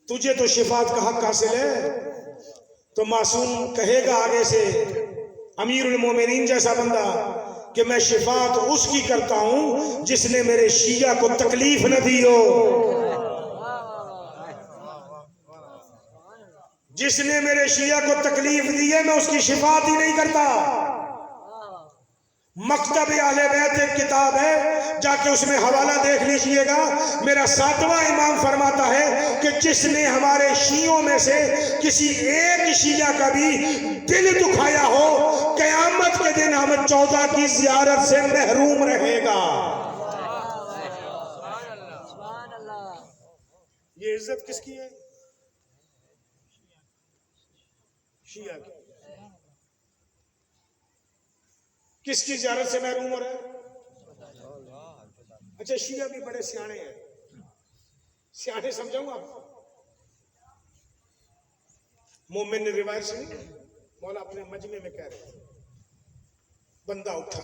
تجھے تو شفاعت کا حق حاصل ہے. تو معصوم کہے گا آگے سے, امیر المومنین جیسا بندہ, کہ میں شفاعت اس کی کرتا ہوں جس نے میرے شیعہ کو تکلیف نہ دی ہو. جس نے میرے شیعہ کو تکلیف دی ہے میں اس کی شفاعت ہی نہیں کرتا. مکتب اہل بیت ایک کتاب ہے, جا کے اس میں حوالہ دیکھ لیجئے گا. میرا 7واں امام فرماتا ہے کہ جس نے ہمارے شیعوں میں سے کسی ایک شیعہ کا بھی دل دکھایا ہو, قیامت کے دن ہم 14 کی زیارت سے محروم رہے گا. یہ عزت کس کی ہے؟ شیعہ کی. کس کی زیارت سے محروم ہو رہا ہے؟ اچھا شیعہ بھی بڑے سیانے ہیں, سیانے سمجھاؤں آپ. مومن نے روایت سنی, مولا اپنے مجمع میں کہہ رہے ہیں, بندہ اٹھا,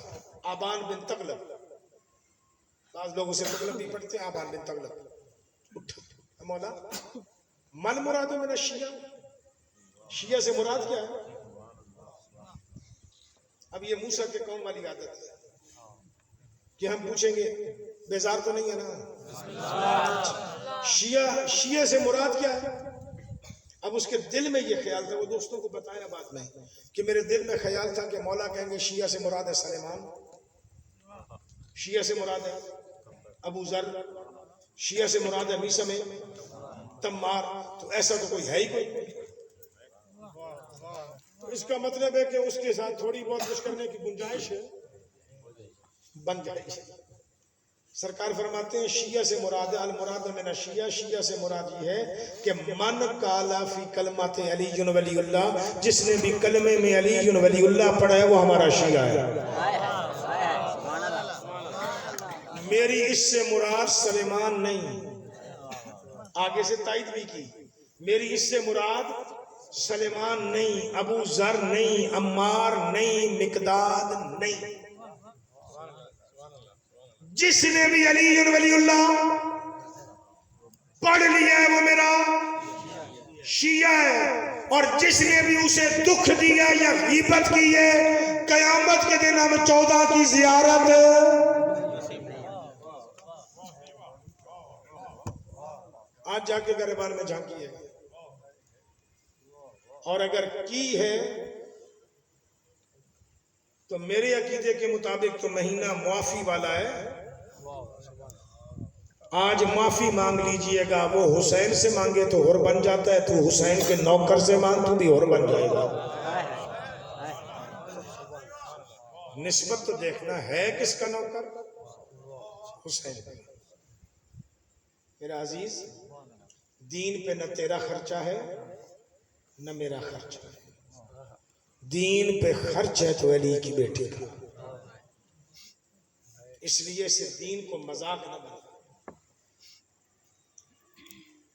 آبان بن تغلب, بعض لوگ اسے تغلب بھی پڑھتے ہیں, آبان بن تغلب اٹھا. مولا من مراد من الشیعہ, شیعہ سے مراد کیا ہے؟ اب یہ موسیٰ کے قوم والی عادت ہے کہ ہم پوچھیں گے بیزار تو نہیں ہے نا, شیعہ سے مراد کیا ہے؟ اب اس کے دل میں یہ خیال تھا, وہ دوستوں کو بتایا بات میں, کہ میرے دل میں خیال تھا کہ مولا کہیں گے شیعہ سے مراد ہے سلیمان, شیعہ سے مراد ہے ابو ذر, شیعہ سے مراد ہے میثم تمار, تو ایسا تو کوئی ہے ہی کوئی. تو اس کا مطلب ہے کہ اس کے ساتھ تھوڑی بہت کچھ کرنے کی گنجائش ہے. بن جائے گی۔ سرکار فرماتے ہیں شیعہ سے مراد المراد من شیعہ، شیعہ سے مراد یہ ہے کہ من قالا فی کلمات علی ولی اللہ، جس نے بھی کلمے میں علی ولی اللہ پڑھا ہے وہ ہمارا شیعہ ہے۔ میری اس سے مراد سلیمان نہیں، آگے سے تائید بھی کی، میری اس سے مراد سلیمان نہیں، ابو ذر نہیں، عمار نہیں، مقداد نہیں، جس نے بھی علی ولی اللہ پڑھ لیا ہے وہ میرا شیعہ ہے، اور جس نے بھی اسے دکھ دیا یا غیبت کی ہے قیامت کے دن ہم 14 کی زیارت آج جا کے گریبان میں جھانکیے، اور اگر کی ہے تو میرے عقیدے کے مطابق تو مہینہ معافی والا ہے۔ آج معافی مانگ لیجئے گا، وہ حسین سے مانگے تو ہور بن جاتا ہے، تو حسین کے نوکر سے مانگ تو بھی ہور بن جائے گا۔ نسبت تو دیکھنا ہے کس کا نوکر، حسین کا۔ میرا عزیز، دین پہ نہ تیرا خرچہ ہے نہ میرا خرچہ ہے، دین پہ خرچ ہے تو علی کی بیٹی کا، اس لیے سے دین کو مذاق نہ بنا۔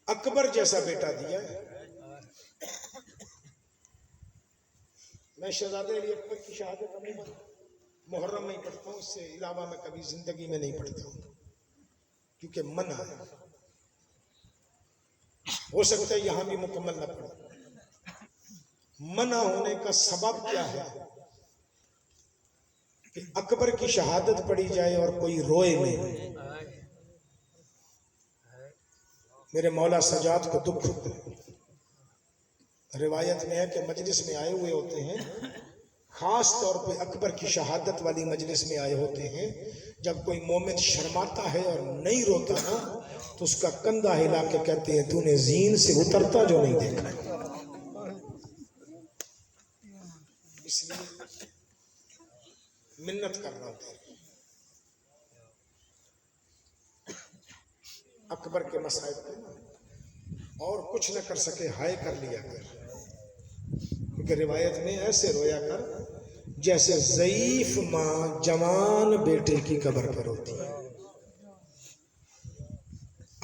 اکبر جیسا بیٹا دیا ہے۔ میں شہزادہ علی اکبر کی شہادت محرم میں ہی پڑھتا ہوں، اس سے علاوہ میں کبھی زندگی میں نہیں پڑھتا ہوں، کیونکہ منع ہے۔ ہو سکتا ہے یہاں بھی مکمل نہ پڑھوں۔ منع ہونے کا سبب کیا ہے کہ اکبر کی شہادت پڑھی جائے اور کوئی روئے نہیں۔ میرے مولا سجاد کو دکھ ہوتا ہے، روایت میں ہے کہ مجلس میں آئے ہوئے ہوتے ہیں، خاص طور پہ اکبر کی شہادت والی مجلس میں آئے ہوتے ہیں، جب کوئی مومن شرماتا ہے اور نہیں روتا نا تو اس کا کندھا ہلا کے کہتے ہیں تو نے زین سے اترتا جو نہیں دیکھا۔ اس لیے منت کرنا ہوتا ہے۔ اکبر کے مسائل پہ اور کچھ نہ کر سکے ہائے کر لیا کر، کیونکہ روایت میں ایسے رویا کر جیسے ضعیف ماں جوان بیٹے کی قبر پر ہوتی ہے۔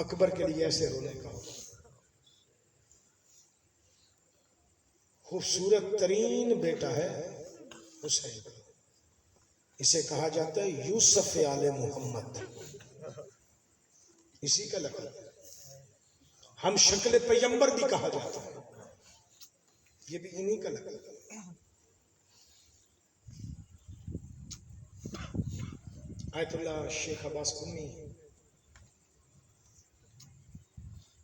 اکبر کے لیے ایسے رونے کا ہوتا، خوبصورت ترین بیٹا ہے حسین، اسے کہا جاتا ہے یوسف آل محمد، اسی کا لقب ہے۔ ہم شکل پیغمبر بھی کہا جاتا ہے، یہ بھی انہی کا لقب ہے۔ آیت اللہ شیخ عباس قمی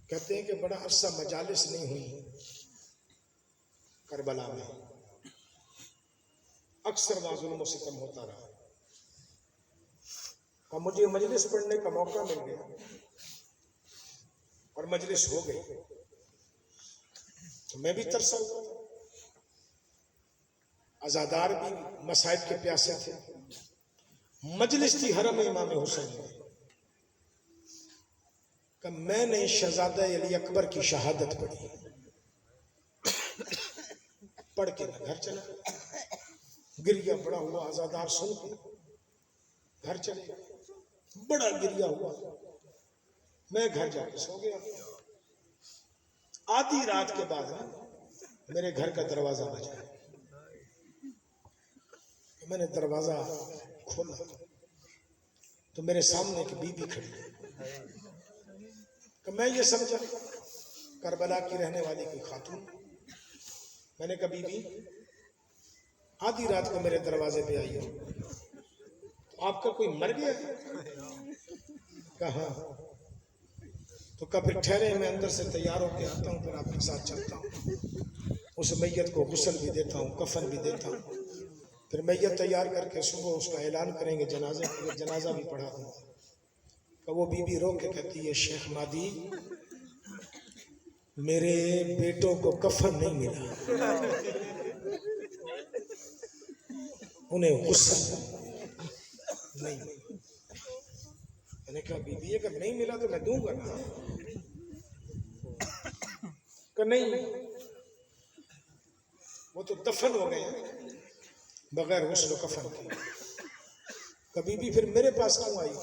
کہتے ہیں کہ بڑا عرصہ مجالس نہیں ہوئی کربلا میں، اکثر وہاں ظلم و ستم ہوتا رہا، اور مجھے مجلس پڑھنے کا موقع مل گیا اور مجلس ہو گئی تو میں بھی ترسا ہوا تھا، عزادار بھی مصائب کے پیاسے تھے، مجلس تھی حرم امام حسین میں، کہ میں نے شہزادہ علی اکبر کی شہادت پڑھی، پڑھ کے میں گھر چلا، گریہ بڑا ہوا، عزادار سن کے گھر چلے، بڑا گریہ ہوا، میں گھر جا کے سو گیا۔ آدھی رات کے بعد میرے گھر کا دروازہ بجا، میں نے دروازہ کھولا تو میرے سامنے ایک بی بی کھڑی، کہ میں یہ سمجھا کربلا کی رہنے والی کوئی خاتون، میں نے کہا بی بی آدھی رات کو میرے دروازے پہ آئی ہو، تو آپ کا کوئی مر گیا؟ کہا تو کہا پھر ٹھہرے، میں اندر سے تیار ہو کے آتا ہوں، پھر آپ کے ساتھ چلتا ہوں، اس میت کو غسل بھی دیتا ہوں، کفن بھی دیتا ہوں، پھر میت تیار کر کے صبح اس کا اعلان کریں گے جنازہ بھی پڑھا دوں گا۔ کہ وہ بی بی رو کے کہتی ہے شیخ مادی میرے بیٹوں کو کفن نہیں ملا، انہیں غسل، نہیں. میں نے کہا بی بی اگر نہیں ملا تو میں دوں گا نا. کہ نہیں وہ تو دفن ہو گئے ہیں بغیر غسل و کفن کے. کبھی بھی پھر میرے پاس کیوں آئی؟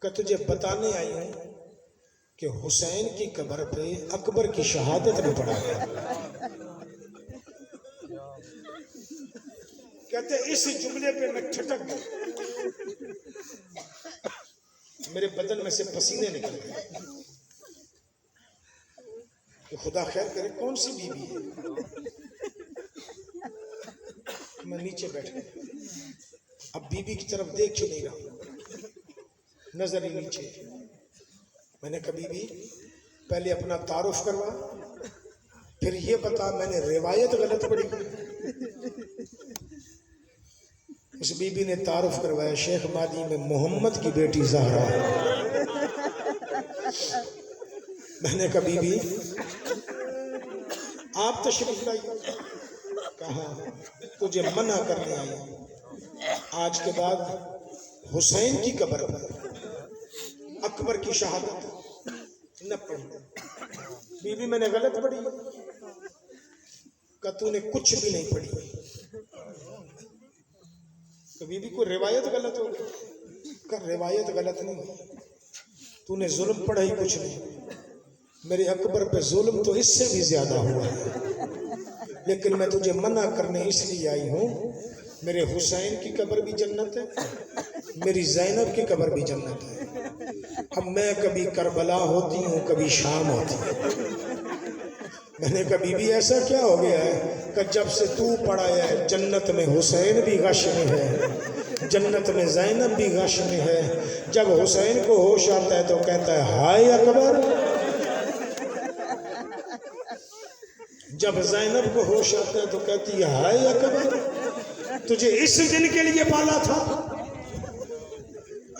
کہ تجھے بتانے آئی ہوں کہ حسین کی قبر پہ اکبر کی شہادت میں پڑا گیا. کہتے اس جملے پہ میں ٹھٹک گیا, میرے بدن میں سے پسینے نکل گئے کہ خدا خیر کرے کون سی بی بی ہے. میں نیچے بیٹھ گیا. اب بی بی کی طرف دیکھ ہی نہیں رہا, نظر ہی نیچے. میں نے کبھی بھی پہلے اپنا تعارف کروا, پھر یہ بتا میں نے روایت غلط پڑھی. اس بی بی نے تعارف کروایا, شیخ مادی میں محمد کی بیٹی زہرا. میں نے کبھی بھی آپ تشریف لائیے. کہا تجھے منع کرنے آئی ہوں, آج کے بعد حسین کی قبر پر اکبر کی شہادت نہ پڑھی. بی بی میں نے غلط پڑھی. کہ تو نے کچھ بھی نہیں پڑھی. کبھی بھی کوئی روایت غلط ہو گئی. کہ روایت غلط نہیں ہوئی, تو نے ظلم پڑھا ہی کچھ نہیں. میرے اکبر پہ ظلم تو اس سے بھی زیادہ ہوا ہے, لیکن میں تجھے منع کرنے اس لیے آئی ہوں. میرے حسین کی قبر بھی جنت ہے, میری زینب کی قبر بھی جنت ہے. اب میں کبھی کربلا ہوتی ہوں, کبھی شام ہوتی ہوں. میں نے کبھی بھی ایسا کیا ہو گیا ہے کہ جب سے تو پڑھایا ہے جنت میں حسین بھی غش میں ہے, جنت میں زینب بھی غش میں ہے. جب حسین کو ہوش آتا ہے تو کہتا ہے ہائے اکبر, جب زینب کو ہوش آتا ہے تو کہتی ہے ہائے اکبر, تجھے اس دن کے لیے پالا تھا.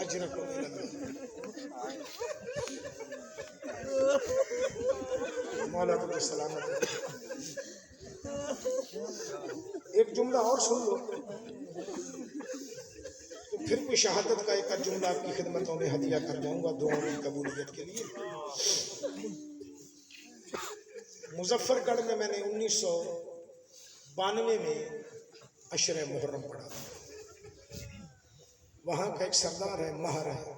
اجر کو نہیں لگا. مولا تجھے سلامت ہے. ایک جملہ اور سن لو تو پھر کوئی شہادت کا ایک جملہ آپ کی خدمتوں میں ہدیہ کر جاؤں گا دعاؤں کی قبولیت کے لیے. مظفر گڑھ میں میں نے 1992 میں عشر محرم پڑھا. وہاں کا ایک سردار ہے, مہر ہے,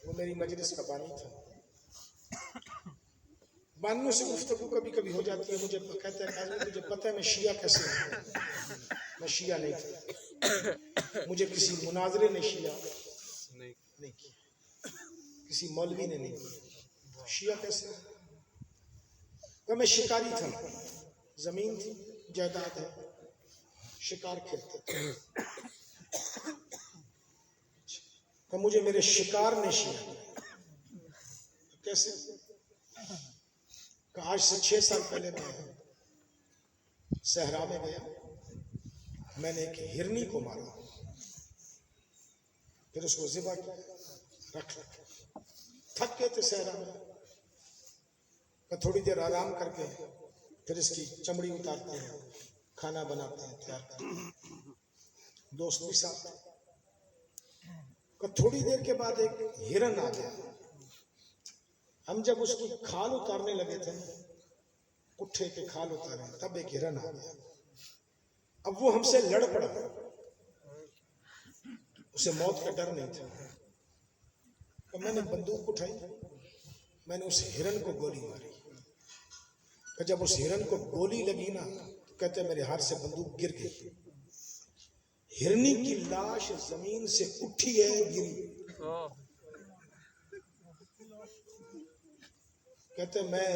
وہ میری مجلس کا بانی تھا. بانیوں سے گفتگو کبھی کبھی ہو جاتی ہے. مجھے کہتا ہے کہ مجھے پتہ ہے میں شیعہ کیسے ہوں. میں شیعہ نہیں تھا, مجھے کسی مناظرے نے شیعہ نہیں کیا, کسی مولوی نے نہیں کیا. شیعہ کیسے ہوں؟ کہ میں شکاری تھا, زمین تھی, جائیداد ہے, شکار کھیلتے تھے. کہ مجھے میرے شکار نے شیعہ کیا. کیسے؟ کہ آج سے 6 سال پہلے میں صحرا میں گیا, میں نے ایک ہرنی کو مارا, پھر اس کو ذبح کیا, رکھ تھک گئے تھے صحرا میں. کہ تھوڑی دیر آرام کر کے پھر اس کی چمڑی اتارتے ہیں, کھانا بناتے ہیں, تیار کرتے ہیں, دوست بھی ساتھ. کہ تھوڑی دیر کے بعد ایک ہرن آ گیا. ہم جب اس کی کھال اتارنے لگے تھے, پٹھے کے کھال اتارے, تب ایک ہرن آ گیا. اب وہ ہم سے لڑ پڑا, اسے موت کا ڈر نہیں تھا. کہ میں نے بندوق اٹھائی, میں نے اس ہرن کو گولی ماری. کہ جب اس ہرن کو گولی لگی نا, تو کہتے میرے ہاتھ سے بندوق گر گئی. ہرنی کی لاش زمین سے اٹھی ہے, گری. کہتے میں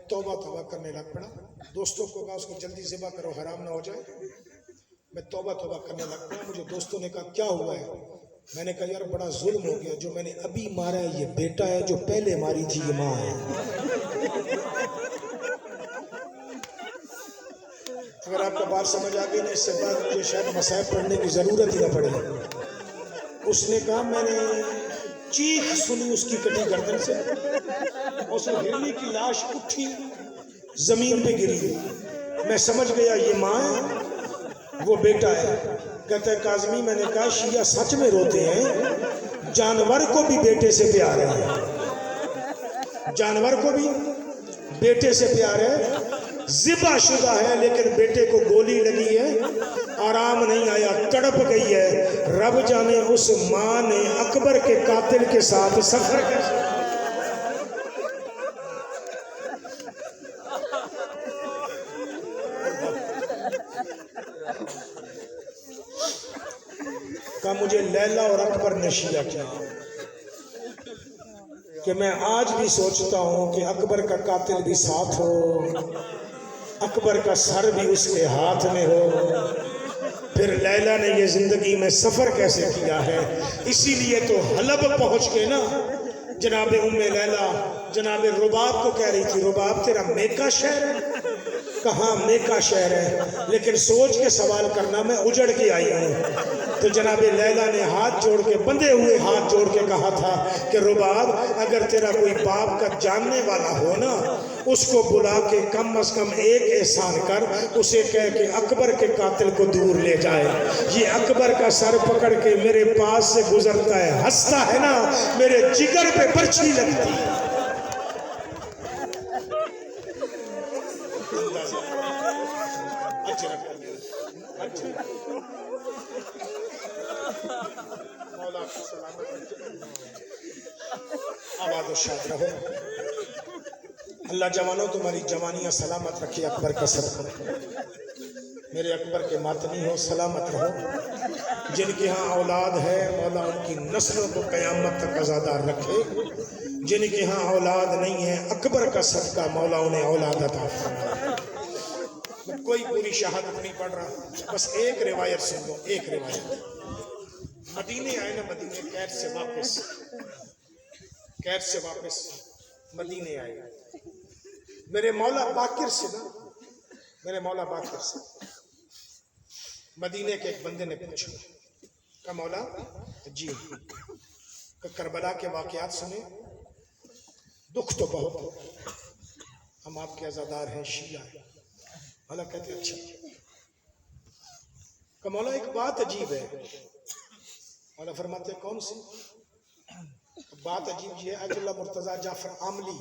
توبہ کرنے لگ پڑا. دوستوں کو کہا اس کو جلدی ذبح کرو, حرام نہ ہو جائے. میں توبہ کرنے لگ پڑا. مجھے دوستوں نے کہا کیا ہوا ہے؟ میں نے کہا یار بڑا ظلم ہو گیا, جو میں نے ابھی مارا ہے یہ بیٹا ہے, جو پہلے ماری تھی یہ ماں ہے. اگر آپ کا بات سمجھ آ گئی نا, اس سے بعد مجھے شاید مصائب پڑھنے کی ضرورت ہی نہ پڑے. اس نے کہا میں نے چیخ سنی اس کی کٹی گردن سے, اس ہرنی کی لاش اٹھی, زمین پہ گری. میں سمجھ گیا یہ ماں ہے, وہ بیٹا ہے. کہتا ہے کاظمی میں نے کہا شیعہ سچ میں روتے ہیں، جانور کو بھی بیٹے سے پیار ہے، جانور کو بھی بیٹے سے پیار ہے، ذبح شدہ ہے لیکن بیٹے کو گولی لگی ہے، آرام نہیں آیا، تڑپ گئی ہے، رب جانے اس ماں نے اکبر کے قاتل کے ساتھ سفر کیسے کہ مجھے لیلا اور اکبر نے شیعہ کیا، کہ میں آج بھی سوچتا ہوں کہ اکبر کا قاتل بھی ساتھ ہو، اکبر کا سر بھی اس کے ہاتھ میں ہو، پھر لیلا نے یہ زندگی میں سفر کیسے کیا ہے۔ اسی لیے تو حلب پہنچ کے نا جناب ام لیلا جناب رباب کو کہہ رہی تھی رباب تیرا میکا شہر ہے، کہاں میکا شہر ہے، لیکن سوچ کے سوال کرنا میں اجڑ کے آئی ہوں۔ تو جناب لیلا نے ہاتھ جوڑ کے بندھے ہوئے ہاتھ جوڑ کے کہا تھا کہ رباب اگر تیرا کوئی باپ کا جاننے والا ہو نا اس کو بلا کے کم از کم ایک احسان کر، اسے کہہ کہ اکبر کے قاتل کو دور لے جائے، یہ اکبر کا سر پکڑ کے میرے پاس سے گزرتا ہے، ہنستا ہے نا میرے جگر پہ برچھی لگتی ہے۔ آباد و شاد رہو، اللہ جوانوں تمہاری جوانیاں سلامت رکھے، اکبر کا صدقہ میرے اکبر کے ماتمی ہو، سلامت رہو، جن کے ہاں اولاد ہے مولا ان کی نسلوں کو قیامت تک آزادار رکھے، جن کے ہاں اولاد نہیں ہے اکبر کا صدقہ مولا انہیں اولاد عطا فرمائے۔ کوئی پوری شہادت نہیں پڑھ رہا، بس ایک روایت سن لو، ایک روایت۔ مدینے آئے نا، مدینے قید سے واپس مدینے آئے، میرے مولا باقر سے نا، میرے مولا باقر سے مدینے کے ایک بندے نے پوچھا کہ مولا جی کہ کربلا کے واقعات سنے، دکھ تو بہت ہو، ہم آپ کے عزادار ہیں، شیعہ ہیں۔ مولا کہتے اچھا کہ مولا ایک بات عجیب ہے، مولا فرماتے کون سی بات عجیب؟ یہ اجل اللہ مرتضیٰ جعفر عاملی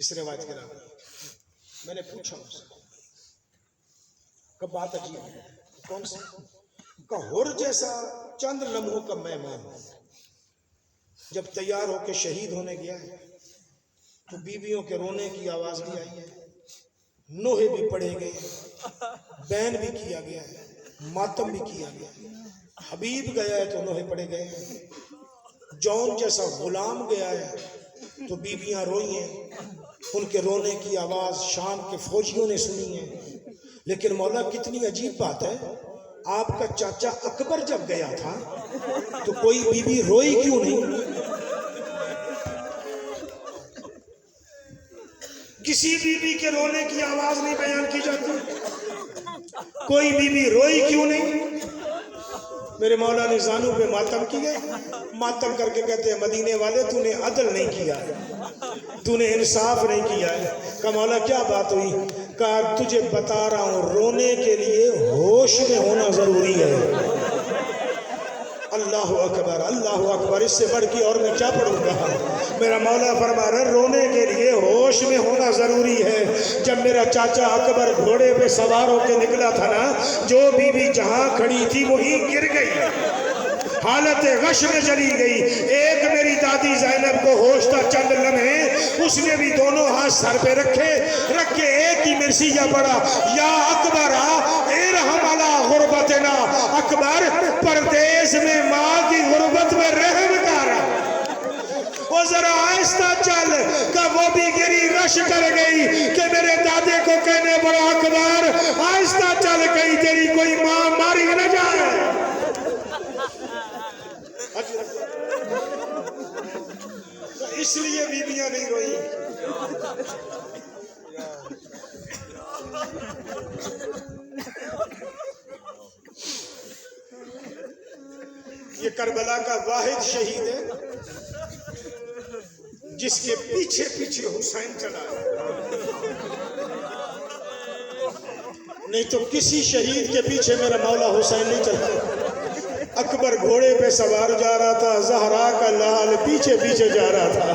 اس روایت کے راوی، میں نے پوچھا ان سے کہ بات عجیب ہے کون سی؟ کہ ہر جیسا چند لمحوں کا مہمان جب تیار ہو کے شہید ہونے گیا ہے تو بیویوں کے رونے کی آواز بھی آئی ہے، نوحے بھی پڑھے گئے، بین بھی کیا گیا ہے، ماتم بھی کیا گیا ہے، حبیب گیا ہے تو نوحے پڑھے گئے ہیں، جون جیسا غلام گیا ہے تو بیویاں روئی ہیں، ان کے رونے کی آواز شام کے فوجیوں نے سنی ہے۔ لیکن مولا کتنی عجیب بات ہے، آپ کا چاچا اکبر جب گیا تھا تو کوئی بیوی روئی کیوں نہیں؟ کسی بیوی کے رونے کی آواز نہیں بیان کی جاتی، کوئی بیوی روئی کیوں نہیں؟ میرے مولا نے زانو پہ ماتم کیے، ماتم کر کے کہتے ہیں مدینے والے تو نے عدل نہیں کیا ہے، تو نے انصاف نہیں کیا ہے۔ کہ مولا کیا بات ہوئی؟ کہا تجھے بتا رہا ہوں رونے کے لیے ہوش میں ہونا ضروری ہے۔ اللہ اکبر، اللہ اکبر، اس سے بڑھ کے اور میں کیا پڑھوں گا؟ میرا مولا فرما رہا ہے رونے کے لیے ہوش میں ہونا ضروری ہے۔ جب میرا چاچا اکبر گھوڑے پہ سوار ہو کے نکلا تھا نا، جو بیوی جہاں کھڑی تھی وہی گر گئی، حالت غش میں چلی گئی۔ ایک میری دادی زینب کو ہوش تھا چند لمحے، اس نے بھی دونوں ہاتھ سر پہ رکھ کے ایک ہی مرثیہ پڑھا، یا اکبر ارحم علی غربتنا، اکبر پردیس میں ماں کی غربت میں رحم کر، وہ ذرا آہستہ چل، کہ وہ بھی گری رش کر گئی کہ میرے دادے کو کہنے پڑا اکبر آہستہ چل، گئی تیری کوئی ماں ماری نہ جائے۔ اس لیے بیویاں نہیں روئی۔ یہ کربلا کا واحد شہید ہے جس کے پیچھے پیچھے حسین چلا ہے۔ نہیں تو کسی شہید کے پیچھے میرا مولا حسین نہیں چلتا. اکبر گھوڑے پہ سوار جا رہا تھا, زہرا کا لال پیچھے پیچھے جا رہا تھا.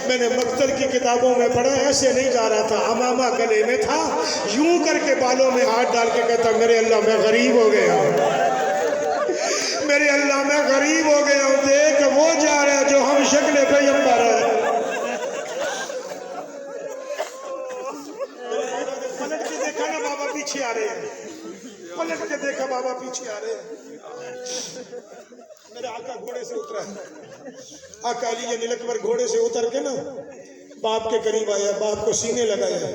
میں نے مقتل کی کتابوں میں پڑھا, ایسے نہیں جا رہا تھا, امامہ گلے میں تھا, یوں کر کے بالوں میں ہاتھ ڈال کے کہتا میرے اللہ میں غریب ہو گیا ہوں, میرے اللہ میں غریب ہو گیا ہوں, دیکھ وہ جا رہا ہے جو ہم شکل پیغمبر ہے. پلٹ کے دیکھا نا بابا پیچھے آ رہے ہیں, پلٹ کے دیکھا بابا پیچھے آ رہے ہیں. میرے آقا گھوڑے سے اترا ہے, آقا علی نیل اکبر گھوڑے سے اتر کے نا باپ کے قریب آیا, باپ کو سینے لگایا,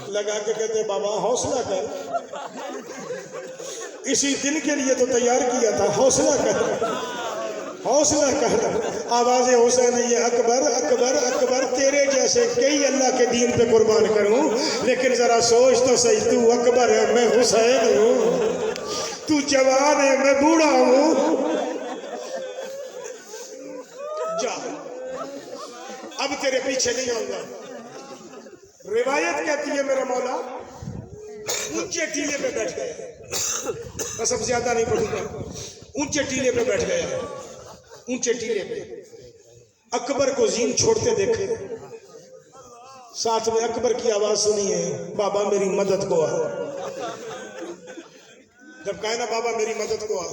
لگا کے کہتے بابا حوصلہ کر, اسی دن کے لیے تو تیار کیا تھا, حوصلہ کر, حوصلہ کر. آواز حسین یہ اکبر اکبر اکبر, تیرے جیسے کئی اللہ کے دین پہ قربان کروں, لیکن ذرا سوچ تو صحیح, تو اکبر ہے میں حسین ہوں, تو جوان ہے میں بوڑھا ہوں. جا اب تیرے پیچھے نہیں آؤں گا. روایت کہتی ہے میرا مولا اونچے ٹیلے پہ بیٹھ گئے, بس اب زیادہ نہیں پڑھوں گا, اونچے ٹیلے پہ بیٹھ گیا, اونچے ٹیلے پہ اکبر کو زین چھوڑتے دیکھے, ساتھ میں اکبر کی آواز سنی ہے بابا میری مدد کو آ. جب کہا نا بابا میری مدد کو آ,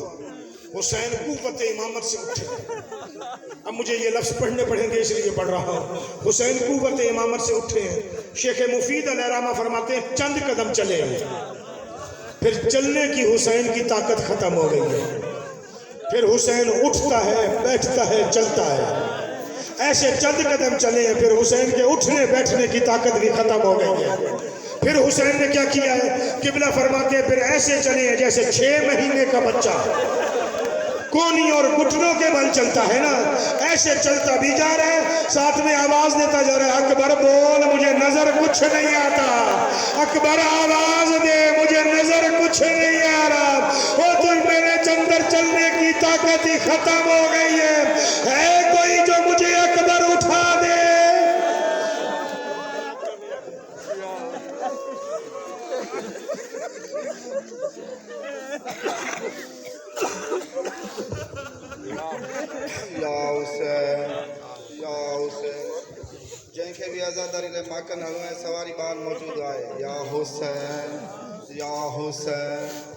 حسین قوت امامت سے اٹھے. اب مجھے یہ لفظ پڑھنے پڑھیں گے اس لیے پڑھ رہا ہوں. حسین قوت امامت سے اٹھے ہیں. شیخ مفید علیہ رحمہ فرماتے ہیں چند قدم چلے ہیں, پھر چلنے کی حسین کی طاقت ختم ہو گئی ہے. پھر حسین اٹھتا ہے, بیٹھتا ہے, چلتا ہے. ایسے چند قدم چلے ہیں, پھر حسین کے اٹھنے بیٹھنے کی طاقت بھی ختم ہو گئی ہے. پھر حسین نے کیا کیا ہے, قبلہ فرماتے ہیں پھر ایسے چلے ہیں جیسے 6 مہینے کا بچہ کونی اور گھٹنوں کے بل چلتا ہے نا, ایسے چلتا بھی جا رہا ہے, ساتھ میں آواز دیتا جا رہا ہے اکبر بول مجھے نظر کچھ نہیں آتا, اکبر آواز دے مجھے نظر کچھ نہیں آ رہا, وہ تو میرے چندر چلنے کی طاقت ہی ختم ہو گئی ہے کوئی جو مجھے اکبر اٹھا دے. یا حسین یا حسین جن کے بھی آزاداری لے ماکن ہلویں سواری بان موجود آئے. یا حسین یا حسین